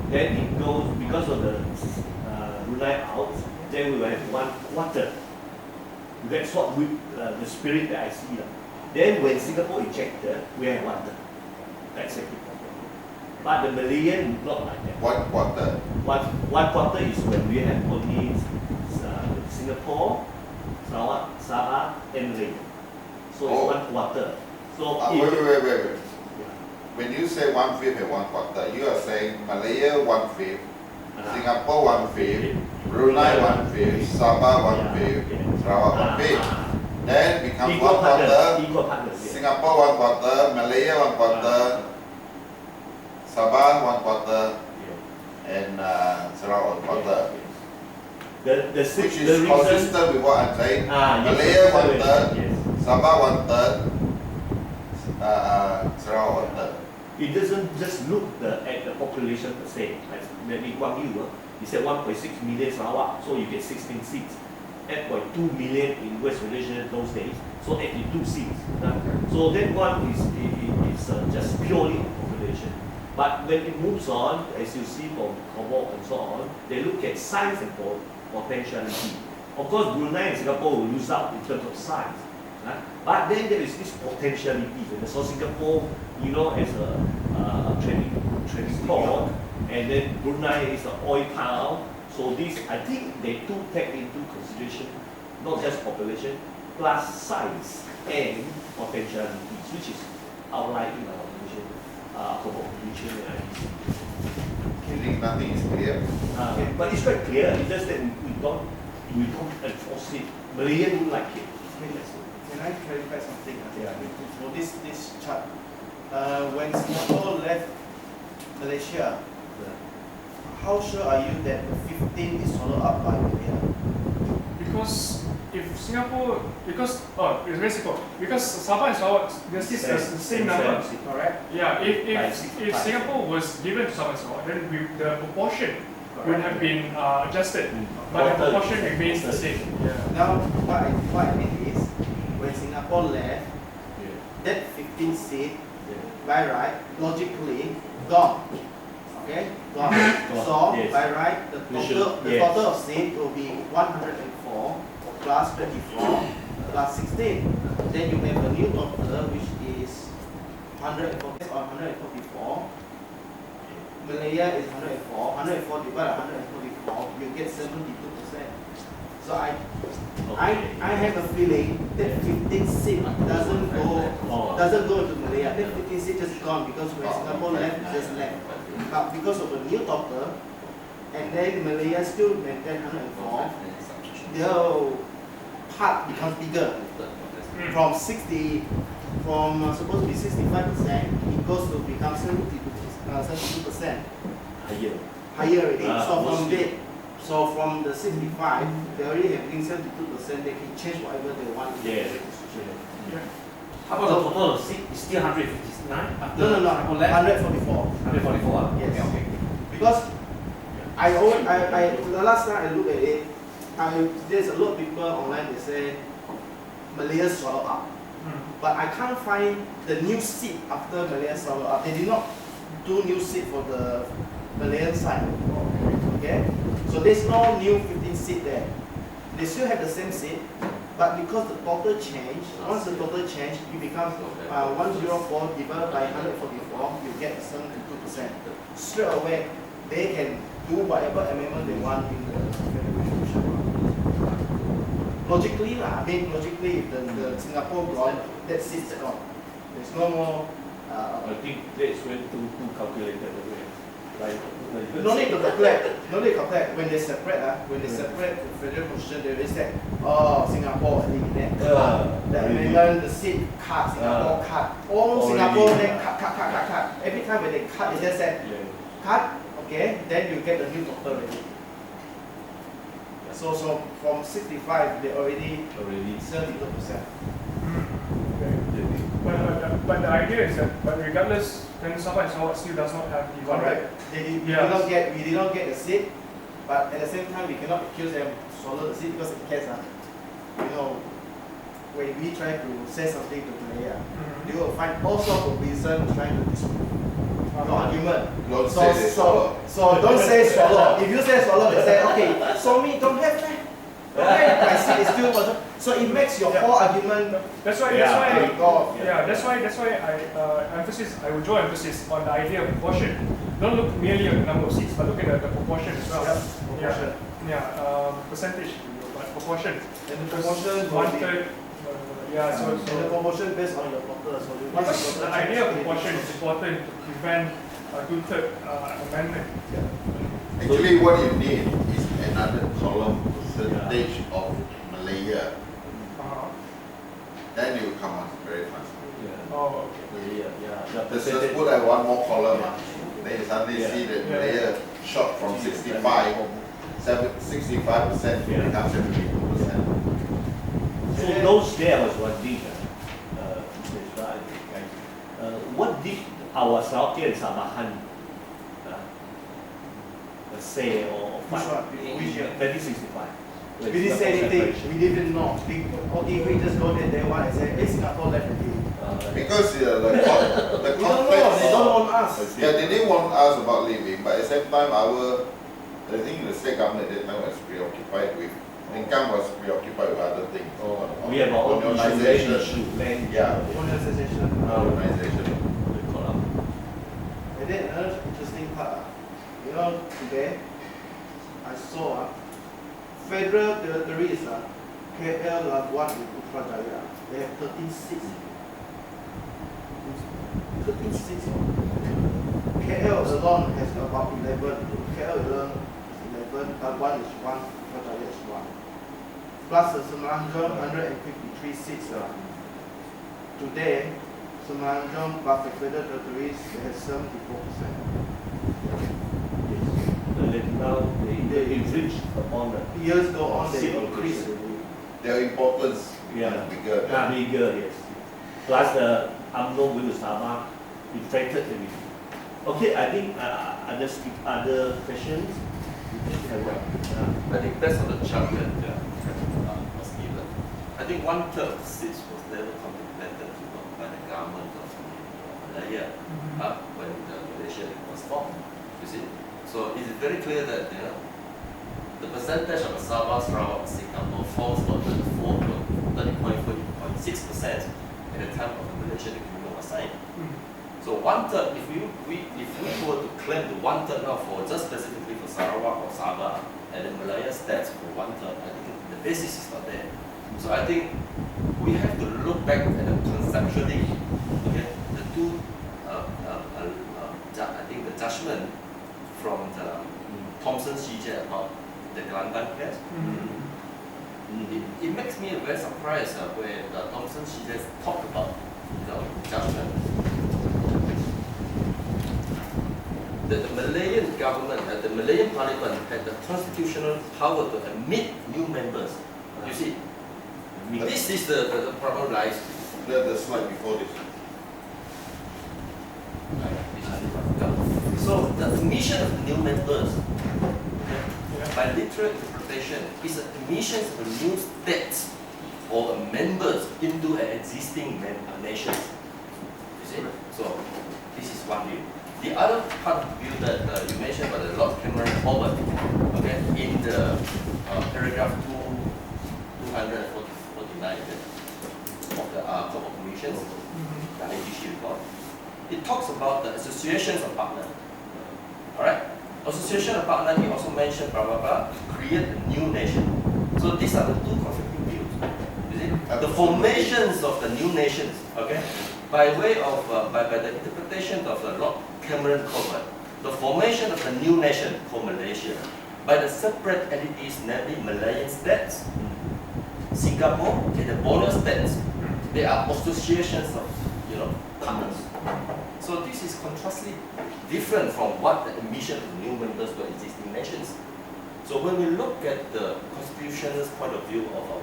Then it goes because of the Brunei out. Then we will have 1/4. That's what the spirit that I see. Then when Singapore ejected, we have 1/3. That's it. But the Malayan not like that. 1/4. 1/4 is when we have only Singapore, Sarawak, Sabah, and Malaysia. So it's 1/4. So Wait. When you say 1/5 and 1/4, you are saying Malaya 1/5, Singapore 1/5, Brunei 1/5, Sabah 1/5, Sarawak 1/5. Then becomes equal 1/4. equal partners. Singapore 1/4, Malaya 1/4, Sabah 1/4, and Sarawak 1/4. Which is consistent with what I'm saying. Malaya 1/3, yes. Sabah 1/3, Sarawak 1/3. It doesn't just look at the population per se. Like Lee Kuan Yew, he said 1.6 million Sarawak, so you get 16 seats. 8.2 million in West Malaysia those days, so 82 seats. So that one is just purely population. But when it moves on, as you see from Khobok and so on, they look at size and potentiality. Of course, Brunei and Singapore will lose out in terms of size. But then there is this potentiality. And so Singapore, as a trading port, and then Brunei is an oil town. So this, I think they do take into consideration not just population, plus size and potentialities, which is outlined in our region, region and IDC. You think nothing is clear? But it's quite clear. It's just that we don't enforce it. Malayan would like it. Can I clarify something? Yeah. For this chart, when Singapore left Malaysia, how sure are you that the 15 is followed up by Malaya? Because if Singapore, it's very simple. Because Sabah and Sarawak, the same number. Correct? Yeah. If Singapore was given to Sabah and Sarawak, then the proportion would have been adjusted, but the proportion remains the same. Yeah. Now, what I mean is, when Singapore left, that 15 seat, by right, logically, gone. Okay? Gone. So, Yes. by right, the total of seat will be 104 plus 24 plus 16. Then you have a new total, which is 104 based on 144. Malaya is 104. 104 divided by 144, you get 72%. So I have a feeling that 15 seat doesn't go into Malaya. That 15 seat just gone because when Singapore left, it just left. But because of a new doctor, and then Malaya still maintain 104, the part becomes bigger. From supposed to be 65%, it goes to become 72%. Higher already. So from the 65, they already have 72%. They can change whatever they want. Yeah. How about the total of seat? It's still 159? No. 144. 144. Yes. Okay. Because the last time I looked at it, there's a lot of people online that say Malaya swallow up. But I can't find the new seat after Malaya swallow up. They did not do new seat for the Malayan side. Okay? So there's no new 15 seat there. They still have the same seat, but because the total change, once the total change, it becomes 104 divided by 144, you get 72%. Straight away, they can do whatever amendment they want in the federation. Logically, if the Singapore gone, that seat's gone. There's no more. I think that's when too calculated away. No need to calculate. When they separate the federal constitution, they always say, Singapore eliminate. The amendment, the seat cut, Singapore cut. All Singapore then cut. Every time when they cut, they just say, cut, okay, then you get the new doctor already. So from 65, they already 72%. But the idea is that, but regardless, then Sabah and Sarawak still does not have the one. Correct. We did not get the seat, but at the same time we cannot accuse them to swallow the seat because in case, when we try to say something to Malaya, they will find all sorts of reasons trying to disprove. No argument. So don't say swallow. If you say swallow, they say, okay, so me don't have that. Okay, my seat is still water. So it makes your whole argument. That's why I would draw emphasis on the idea of proportion. Don't look merely at the number of seats, but look at the proportion as well. Proportion. Percentage, but proportion. And the proportion one-third. So the proportion based on your total. So because the idea of proportion is important to prevent a two-third amendment. Actually, what you need is another column percentage of Malaya. Then you come on very fast. Oh, okay. Just put one more column. Then you suddenly see that Malaya shot from 65% to become 72%. So those there was one thing. What did our Sarawak Sabahan say or fight? Which year? 1965. We didn't say anything. We didn't know. We just go there day one and say, hey, Singapore left again. Because the We don't know. They don't want us. Yeah, they didn't want us about leaving, but at the same time, I think the state government at that time was preoccupied with, income was preoccupied with other things. We have our own organization. land. Yeah. Organization. Organization. And then another interesting part, today I saw federal territories, KL, Labuan, and Putrajaya, they have 13 seats. 13 seats. KL alone has about 11. KL alone is 11, Labuan is 1, Putrajaya is 1. Plus the Semenanjung, 153 seats. Today, Semenanjung plus the federal territories, they have 74%. Now they infringe upon the Years go on, they increase. Their importance bigger. bigger. Yes. Plus the UMNO going to Sabah infected everything. Okay, I think other questions. I think based on the chart that was given, I think 1/3 of the seats was never contemplated by the government of Malaya when the Malaysia was formed. You see, so it is very clear that the percentage of Sabah, Sarawak, Singapore falls from 30.6% at the time of the Malaysian equivalent aside. So 1/3, if we were to claim the 1/3 now for just specifically for Sarawak or Sabah and the Malaya stats for 1/3, I think the basis is not there. So I think we have to look back at the conceptually, okay, the two, I think the judgment from the Thomson CJ about the Kelantan case. It makes me very surprised where the Thomson CJ talked about judgment. The Malayan government, the Malayan parliament had the constitutional power to admit new members. You see, this is the problem lies. The slide before this. So the admission of new members, by literal interpretation, is an admission of new states or members into an existing nation. You see? So this is one view. The other part of the view that you mentioned about the Lord Cameron Hobart, okay, in the paragraph 249 of the Court of Commissions, the IGC report, it talks about the associations of partners. Alright? Association of partners, he also mentioned, blah, blah, blah, create a new nation. So these are the two conflicting views. You see? The formations of the new nations, okay, by way of, by the interpretation of the Lord Cameron Hobart, the formation of the new nation called Malaysia, by the separate entities, namely Malayan states, Singapore, and the Borneo states, they are associations of, partners. So this is contrastly different from what the admission of new members to existing nations. So when we look at the constitutional point of view of our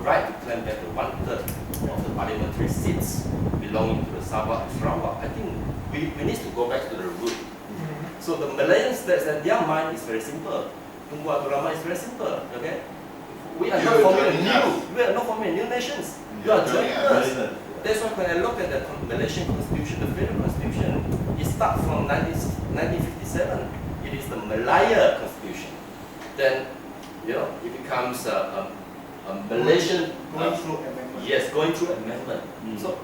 right to claim back the 1/3 of the parliamentary seats belonging to the Sabah and Sarawak, I think we need to go back to the root. So the Malayan states, that their mind is very simple. Tunggu Abdul Rahman is very simple. Okay, we are not forming new nations. You are joining us. That's why when I look at the Malaysian constitution, the federal constitution, it starts from 1957. It is the Malaya constitution. Then, it becomes a Malaysian going through amendment. Yes, going through amendment. So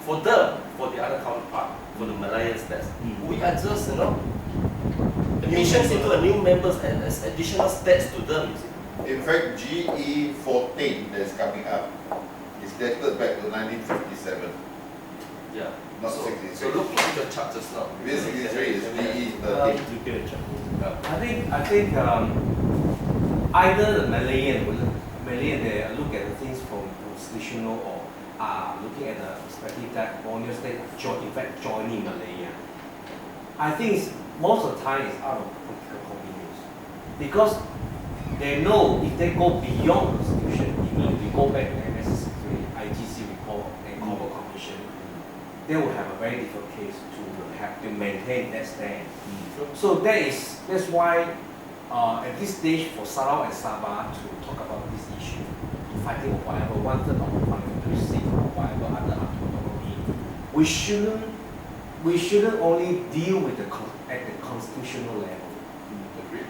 for them, for the other counterpart, for the Malayan states, we are just admissions into a new members and as additional states to them. In fact, GE 14 that is coming up is dated back to 1957. Yeah. Not so, 63. So looking at the chart just now. This 63 is GE 13. I think either the Malayan they look at the things from constitutional or looking at the perspective that Borneo State in fact joining Malaya. I think most of the time it's out of political convenience because they know if they go beyond the constitution, it means we go back to MS63, IGC report and Court Commission, they will have a very difficult case to have to maintain that stand. So that's why at this stage for Sarawak and Sabah to talk about this issue, to fighting or whatever, 1/3 of the parliamentary seat or whatever other autonomy, we shouldn't only deal with at the constitutional level.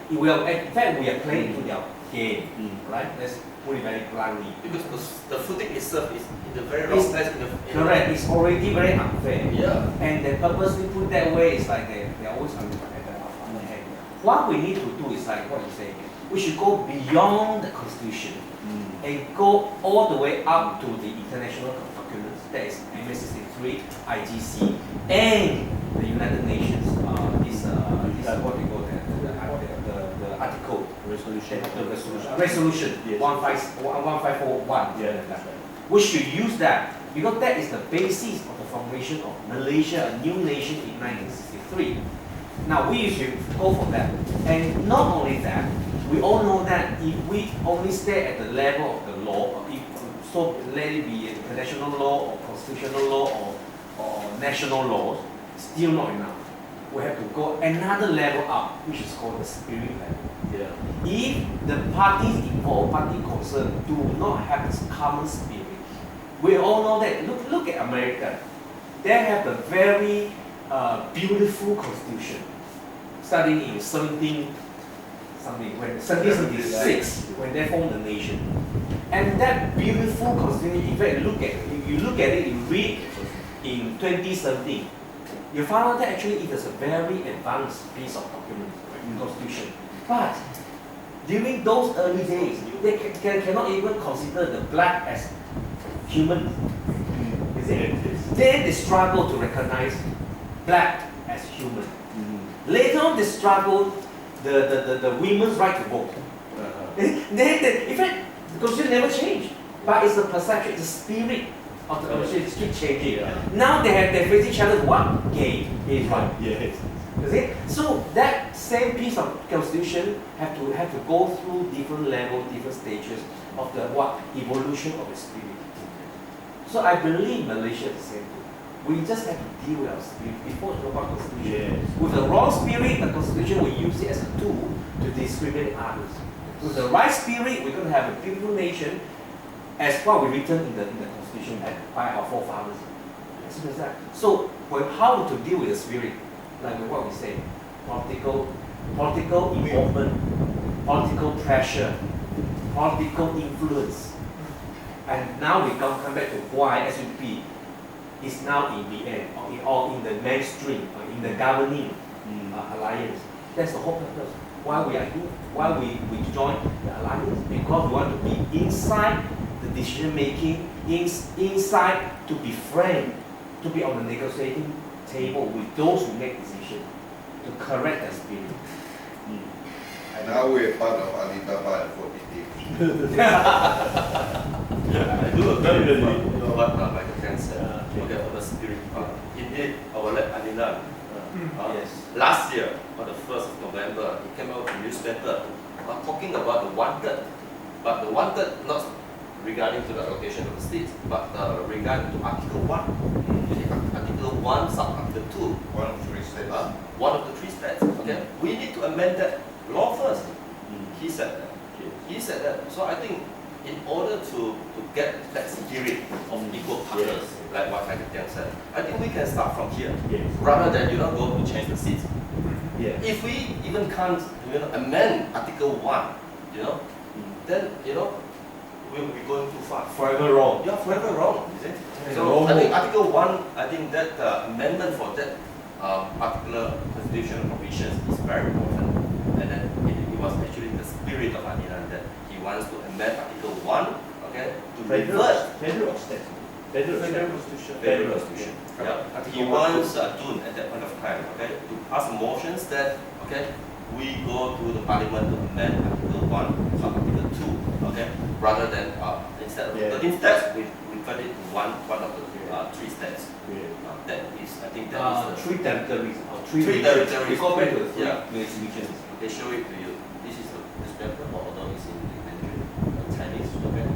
In fact, we are playing into their game, right? Let's put it very bluntly. Because the footing itself is in the very wrong place. Correct. It's already very unfair. Yeah. And they purposely put that way. It's like they're always on the other hand. What we need to do is like what you say. We should go beyond the constitution and go all the way up to the international documents. That is MS63, IGC, and the United Nations. This what they call the article resolution. Resolution. Yes. 1541. Yeah, that's right. We should use that because that is the basis of the formation of Malaysia, a new nation in 1963. Now we should go for that. And not only that, we all know that if we only stay at the level of the law, so let it be international law or constitutional law or national laws, still not enough. We have to go another level up, which is called the spirit level. Yeah. If the parties involved, party concerned, do not have this common spirit, we all know that. Look at America. They have a very beautiful constitution, starting in 1776 when they formed the nation. And that beautiful constitution, in fact, you look at it, you read in 2017, you found out that actually it is a very advanced piece of document in Constitution. But during those early days, they cannot even consider the black as human. Is it? Then they struggle to recognize black as human. Later on, they struggled the women's right to vote. Then, in fact, the Constitution never changed, but it's the perception, it's the spirit of the Constitution keep changing. Now they face each other. What? Gay is right. Yes. You see? So that same piece of Constitution have to go through different levels, different stages of the evolution of the spirit. So I believe Malaysia is the same thing. We just have to deal with our spirit before we talk about Constitution. Yes. With the wrong spirit, the Constitution will use it as a tool to discriminate others. With the right spirit, we're going to have a beautiful nation as what we written in the Constitution by our forefathers. Simple as that. So how to deal with the spirit? Like what we say, political involvement, political pressure, political influence. And now we come back to why SUP is now in the end, or in the mainstream, or in the governing alliance. That's the whole purpose. Why we join the alliance? Because we want to be inside the decision making, inside to be friend, to be on the negotiating table with those who make decisions, to correct their spirit. And now we're part of Alibaba and 40 Thieves. I do agree with what Michael Ken said. Okay, about the spirit part. Indeed, our late Anila, Yes. last year, on the 1st of November, he came out with a newspaper talking about the wanted. But the wanted not regarding to the allocation of the states, but regarding to Article 1. Article 1, sub-Article 2. One of three states. One of the three states. Okay, we need to amend that law first. He said that. He said that. So I think in order to get that spirit of equal partners, like what Michael Tiang said, I think we can start from here, rather than go to change the seats. If we even can't amend Article 1, then we'll be going too far. Forever wrong. Yeah, forever wrong, is it? So I think Article 1, I think that amendment for that particular constitutional provisions is very important. And then it was actually the spirit of Adilan that he wants to amend Article 1, okay, to revert Federal or state? Federal Constitution. Federal Constitution. Yeah. He Article wants Voon at that point of time, okay, to pass motions that, okay, we go to the Parliament to amend Article 1, Article 2, okay, rather than instead of 13 steps, we refer it to one of the three steps. That is, I think that is the three territories. Three territories. We go back to the three Yeah. regions. They show it to you. This is the newspaper, although it's in Mandarin, Chinese. Okay.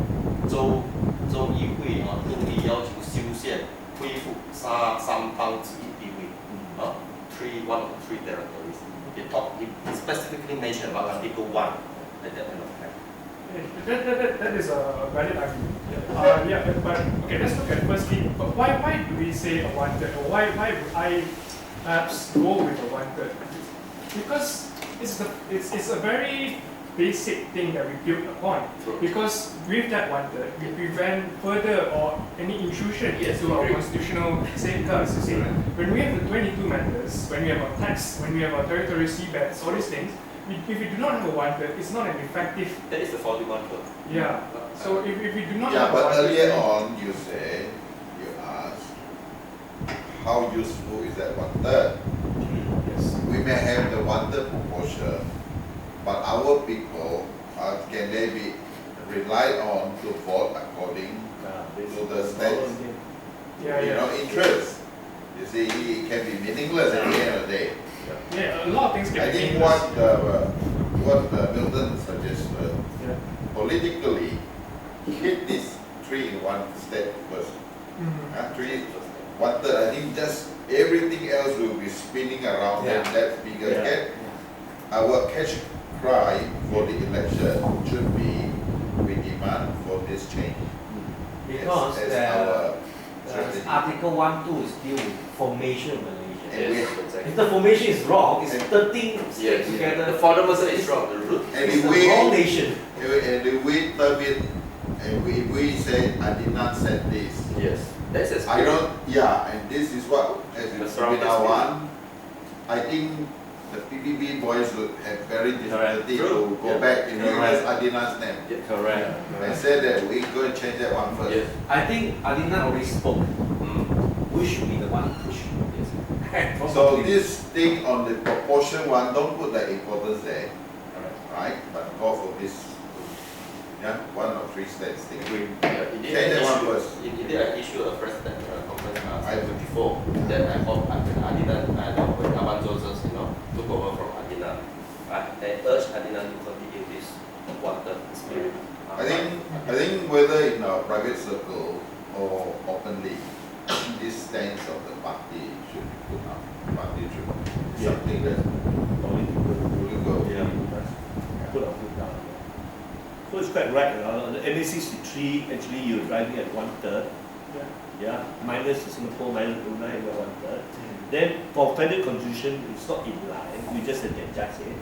州议会动议要求修宪恢复三邦制地位。One of the three territories. He specifically mentioned about Article 1 at that point of time. That is a valid argument. But okay, let's look at firstly. But why do we say a wanted, or why would I perhaps go with a wanted? Because it's a very basic thing that we build upon. Because with that wanted, we prevent further or any intrusion into our constitutional safeguards. You see, when we have the 22 matters, when we have our tax, when we have our territorial seabeds, all these things. If we do not have a wanted, it's not an effective. That is the 41 code. Yeah. So if we do not Yeah, have a but wanted, earlier on you asked, how useful is that wanted? yes. We may have the wanted proportion, but our people, can they be relied on to vote according to the state's interest? You see, it can be meaningless at the end of the day. Yeah, a lot of things can I be think meaningless. what Milton suggested, politically, hit this 3-in-1 state first. Three wanted, I think just everything else will be spinning around that bigger head. Our catch cry for the election should be, we demand for this change. Because as our strategy. Article 1, 2 is deal with formation of Malaysia. And we- If the formation is wrong, it's 13 states Yes. together. The fundamental is wrong. The root. And It's if the wrong we, nation. and if we term it, and we say, I did not set this, Yes. That's a I don't, yeah, and this is what, as The in surrounding Sabina spirit. one, I think the PBB boys would have very difficulty True. to go Yeah. back and use Correct. Adina's name. Yeah, correct. And say that we go and change that one first. Yes. I think Adina already spoke. Mm. We should be the one pushing this. So this thing on the proportion one, don't put the importance there, right? But go for this, yeah, 1 or 3 states thing. Yeah, indeed, Change that one I first. indeed, I issued a press statement before that I hope Adina and Avanzo, took over from Adina. I urge Adina to continue this one-term spirit. I think whether in a private circle or openly, this stance of the party should be put up. Party should be something that will go. Yeah, put our foot down. So it's quite right. The MA63 actually you're driving at 1/3. Yeah, minus Singapore, minus Brunei, about 1/3. Then for federal constitution, it's not in line. We just adjust it.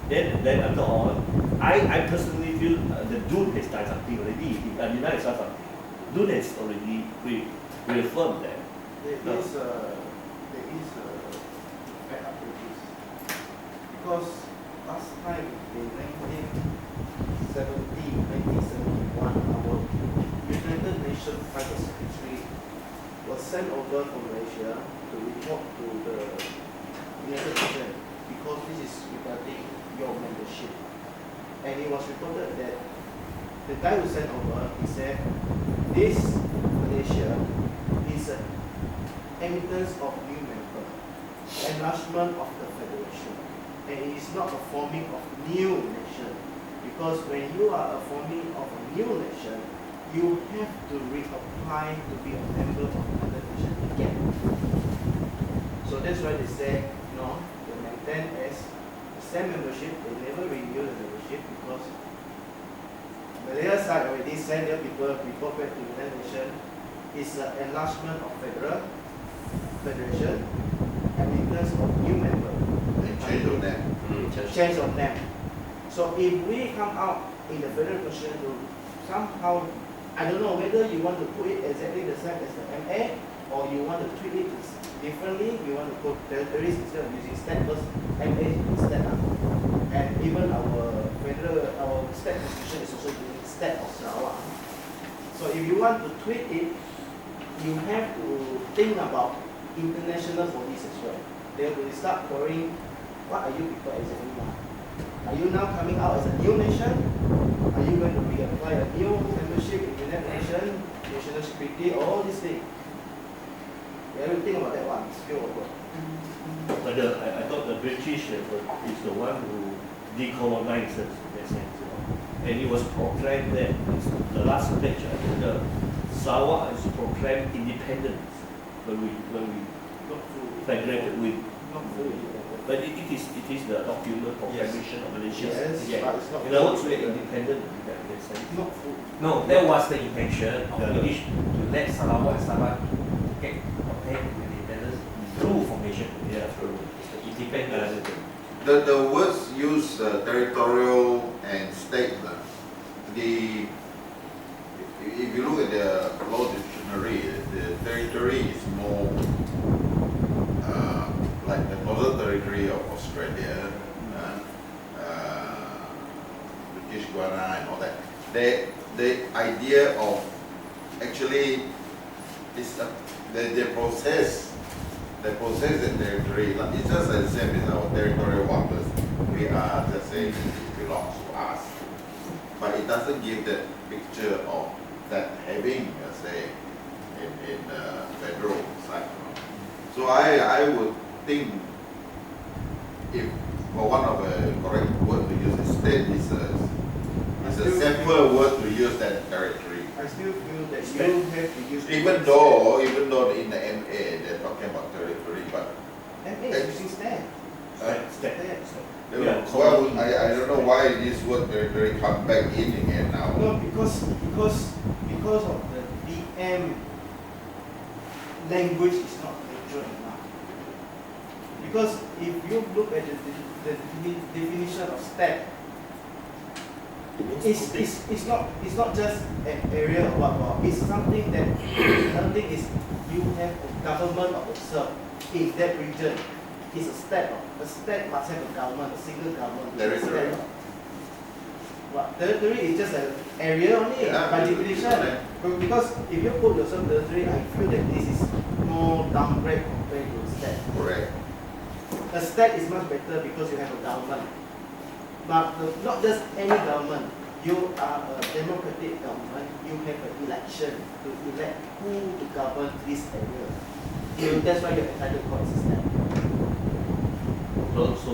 Then after all, I personally feel the Dune has done something already. Adina has done something. Dune has already reaffirmed that. There is backup to this. Because last time in 1971, our United Nations Private Secretary was sent over from Malaysia to report to the United Nations because this is regarding your membership. And it was reported that the guy who sent over, he said, this Malaysia is an evidence of new member, enlargement of the federation, and it is not a forming of new nation. Because when you are a forming of a new nation, you have to reapply to be a member of another nation again. So that's why they say, no, they maintain as the same membership. They never renew the membership because Malaya side already sent their people report back to the United Nations. It's an enlargement of federation and in terms of new member. And change of name. Change of name. So if we come out in the federal constitution to somehow, I don't know whether you want to put it exactly the same as the MA or you want to treat it differently. You want to put territories instead of using state because MA is state. And even our state constitution is also using state of Sarawak. So if you want to tweak it, you have to think about international bodies as well. They will start worrying, what are you people exactly now? Are you now coming out as a new nation? Are you going to reapply a new membership in the United Nations, national security, all these things? You have to think about that one, it's still over. But I thought the British is the one who decolonized us in that sense. And it was proclaimed that the last page, I think the Sarawak is proclaimed independence when we Not fully. federated with. Not fully. But it is the document proclamation of Malaysia. Yes, Yeah. but it's not In other words, fully. we're independent in that sense. Not fully. No, that was the intention of Yeah. British to let Sarawak and Sabah get obtain independence through formation. Yeah, true. It's the independence. The words used territorial and state. If you look at the law dictionary, the territory is more like the Northern Territory of Australia, British Guiana and all that. The idea of actually is they process the territory. It's just the same as our territorial waters. We are just saying it belongs to us, but it doesn't give that picture of that having a say in federal side. So I would think if for one of the correct word to use is state is a safer word to use than territory. I still feel that you have to use Even though in the MA they're talking about territory, but MA is using state. Step. well, I don't know why this word territory come back in again now. No, because of the DM language is not mature enough. Because if you look at the definition of state, It's not just an area of what, it's something that another thing is you have a government of itself in that region. It's a state. A state must have a government, a single government. Territory. What territory is just an area only by definition. Because if you put yourself territory, I feel that this is more downgrade compared to a state. Correct. A state is much better because you have a government. But not just any government. You are a democratic government. You have an election to elect who to govern this area. That's why you're entitled to call it a state. So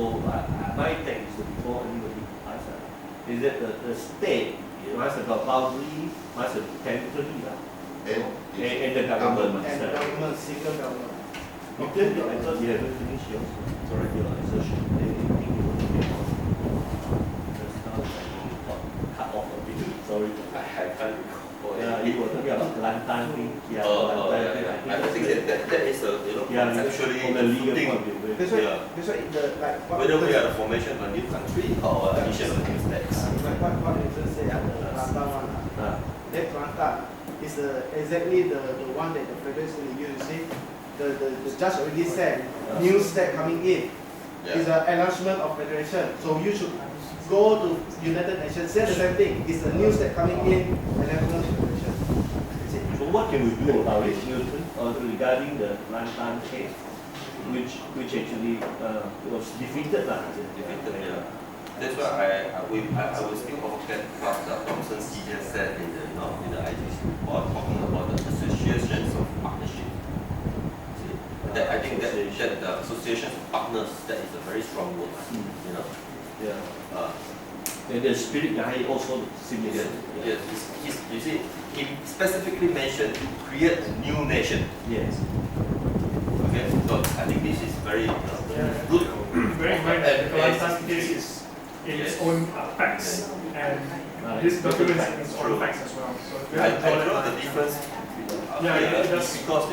my take is before anybody asks, is that the state must have a boundary, must have territory, and the government must And have. government, single government. Because I thought you haven't finished yours. Sorry, your assertion. Anything you want to get on? Just now I got cut off a bit. Sorry. I can't recall. Yeah, you were talking about Kelantan thing. Yeah, Oh, Kelantan yeah, thing. yeah. I think that is a, conceptually from the legal thing. point of view. That's why, Yeah. that's why the, like, what, Whether we are the formation of a new country or addition of new states. what Ezra said, the Kelantan one, that Kelantan is exactly the one that the federal is going to use. You see, the judge already said, new state coming in is an enlargement of federation. So you should go to United Nations, say the same thing. It's a new state coming in, enlargement of federation. So what can we do about it, Newton, regarding the Kelantan case, which actually was defeated? Defeated, yeah. That's why I will still forget what Thompson C just said in the IGC report, talking about the associations of partnership. See, that I think that the associations of partners, that is a very strong word. Yeah. And the spirit behind it also similar. Yes. You see, he specifically mentioned to create a new nation. Yes. Okay, so I think this is very good. Very mind that the Kelantan case is in its own facts, and this document is in its own facts as well. So we I have to draw follow the difference Yeah, here it is does. because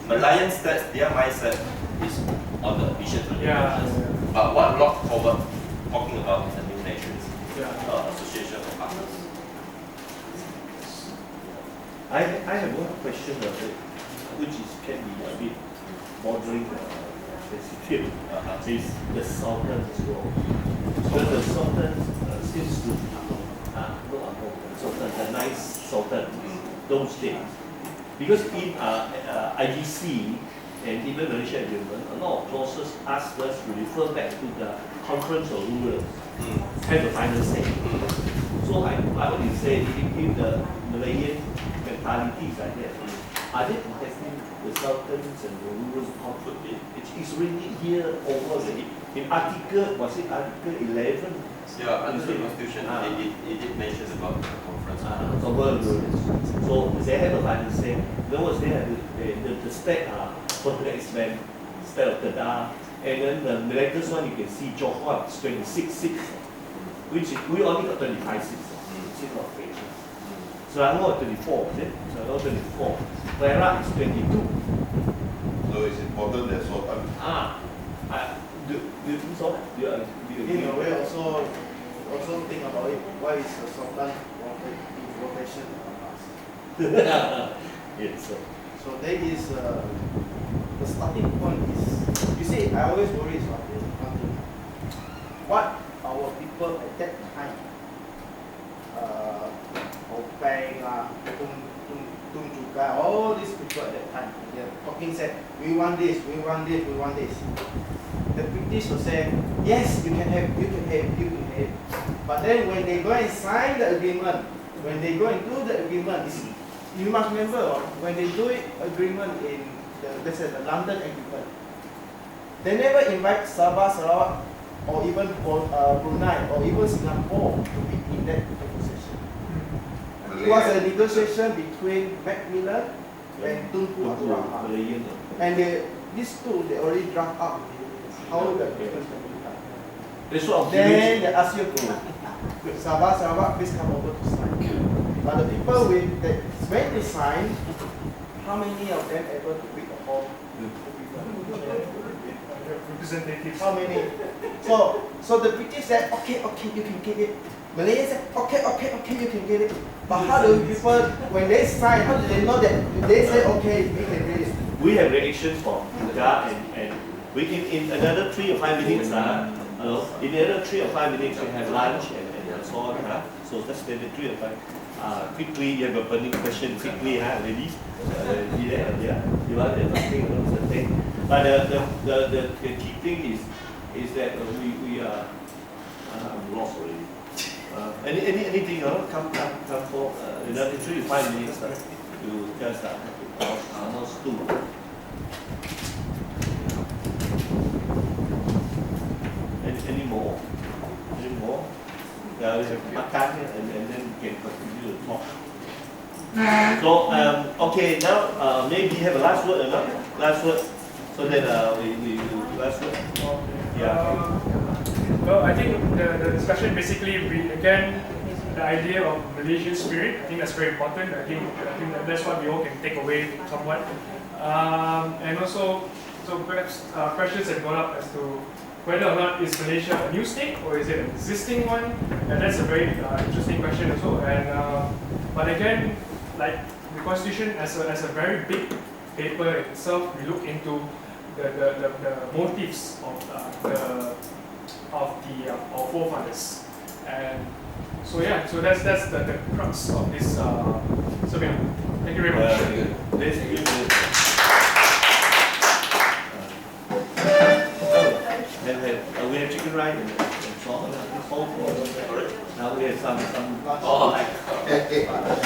Malayan states, their mindset is on the addition to new Yeah. nations. But what Lord Howard talking about is a new nations, Yeah. association of partners. I have one question of it, which can be a bit bordering sensitive. Is the Sultan's role. So the Sultan seems to be Sultan, the nice Sultan, those days. Because in IGC and even Malaysia Agreement, a lot of clauses ask us to refer back to the Conference of Rulers, have the final say. So I would say if the Malayan mentality is like that, are they protecting the Sultans and the rulers conflict? It's really here over in Article, was it Article 11? Yeah, under the Constitution, it did mention about the conference. So they have a final say. In other words, they have the state for the next man, state of Kedah, and then the latest one you can see Johor is 26 seats, which we only got 25 seats. Of Selangor 24, is it? Selangor 24. Perak is 22. So it's important that Sultan. Do you think so? Do you In a way, also think about it. Why is the Sultan rotation on us? Yes, sir. So there is the starting point is, you see, I always worry about this. What our people at that time, Openg, Tung Juga, all these people at that time, they're talking, said, we want this, we want this, we want this. The British will say, yes, you can have, you can have, you can have. But then when they go and sign the agreement, when they go and do the agreement, you must remember, when they do it agreement in let's say the London agreement, they never invite Sabah, Sarawak, or even Brunei, or even Singapore to be in that negotiation. It was a negotiation between Macmillan and Tunku Abdul Rahman. And these two, they already draft up how the agreement can be done. Then they ask you to Sabah, Sarawak, please come over to sign. But the people when they sign, how many of them able to read the whole agreement? representatives. How many? So the British said, okay, you can get it. Malaysia said, okay, you can get it. But how do people, when they sign, how do they know that they say, okay, we can get it? We have reactions from Ga and we in another 3 or 5 minutes, in another 3 or 5 minutes we have lunch and so on. So that's the 3 or 5. Quickly, you have a burning question quickly, ladies. Yeah. You want to think about something. But the key thing is that we are I'm lost already. Anything come for in 3 to 5 minutes to just almost 2. Any more? Yeah, we have makan and then we can continue to talk. So okay, now maybe have a last word or not? Last word, so that we last word. Yeah. Well, I think the discussion basically again the idea of Malaysian spirit. I think that's very important. I think that's what we all can take away somewhat. And also, so perhaps questions have gone up as to whether or not is Malaysia a new state or is it an existing one, and that's a very interesting question also. And but again, like the constitution as a very big paper in itself, we look into the motives of our forefathers, and so yeah, so that's the crux of this seminar. Thank you very much. We have chicken rice and salt. Now we have some. Thank you very much.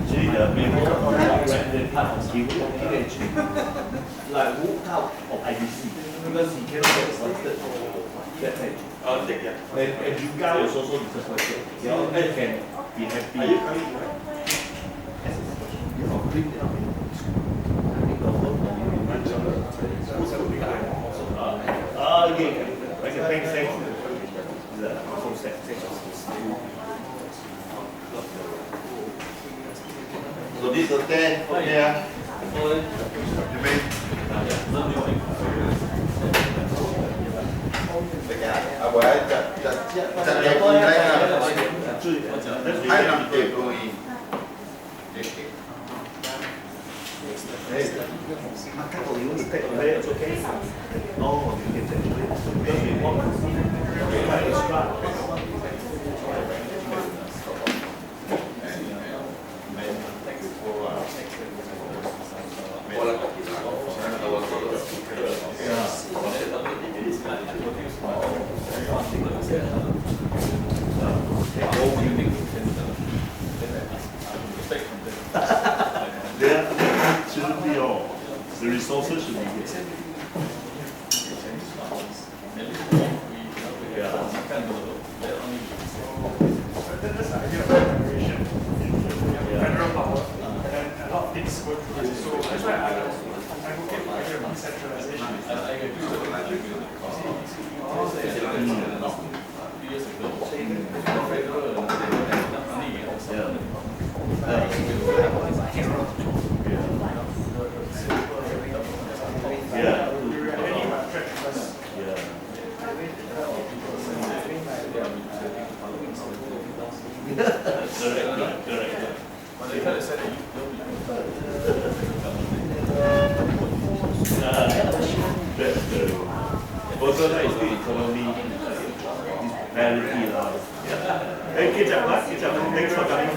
Actually, the memo represented part of Khiong, he actually like walked out of IBC because he cannot get appointed that page. And Juga was also disappointed. They all can be happy. Are you coming? Yes. Bring it up. Okay. Thanks. So this is 10 from here. Hai năm tuổi rồi. It's okay. Oh, you can take it. Because we want extra. There shouldn't be all. The resources should be good. That's the idea of federation. Federal power, and then a lot of things go through this. So that's why I advocate for idea of decentralization. Thanks for coming.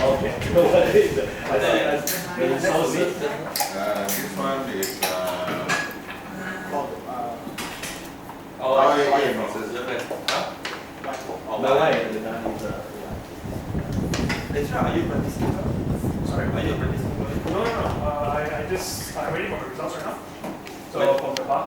Okay. This one is Ezra, are you participating? Sorry? Are you participating? No. I'm waiting for the results right now. So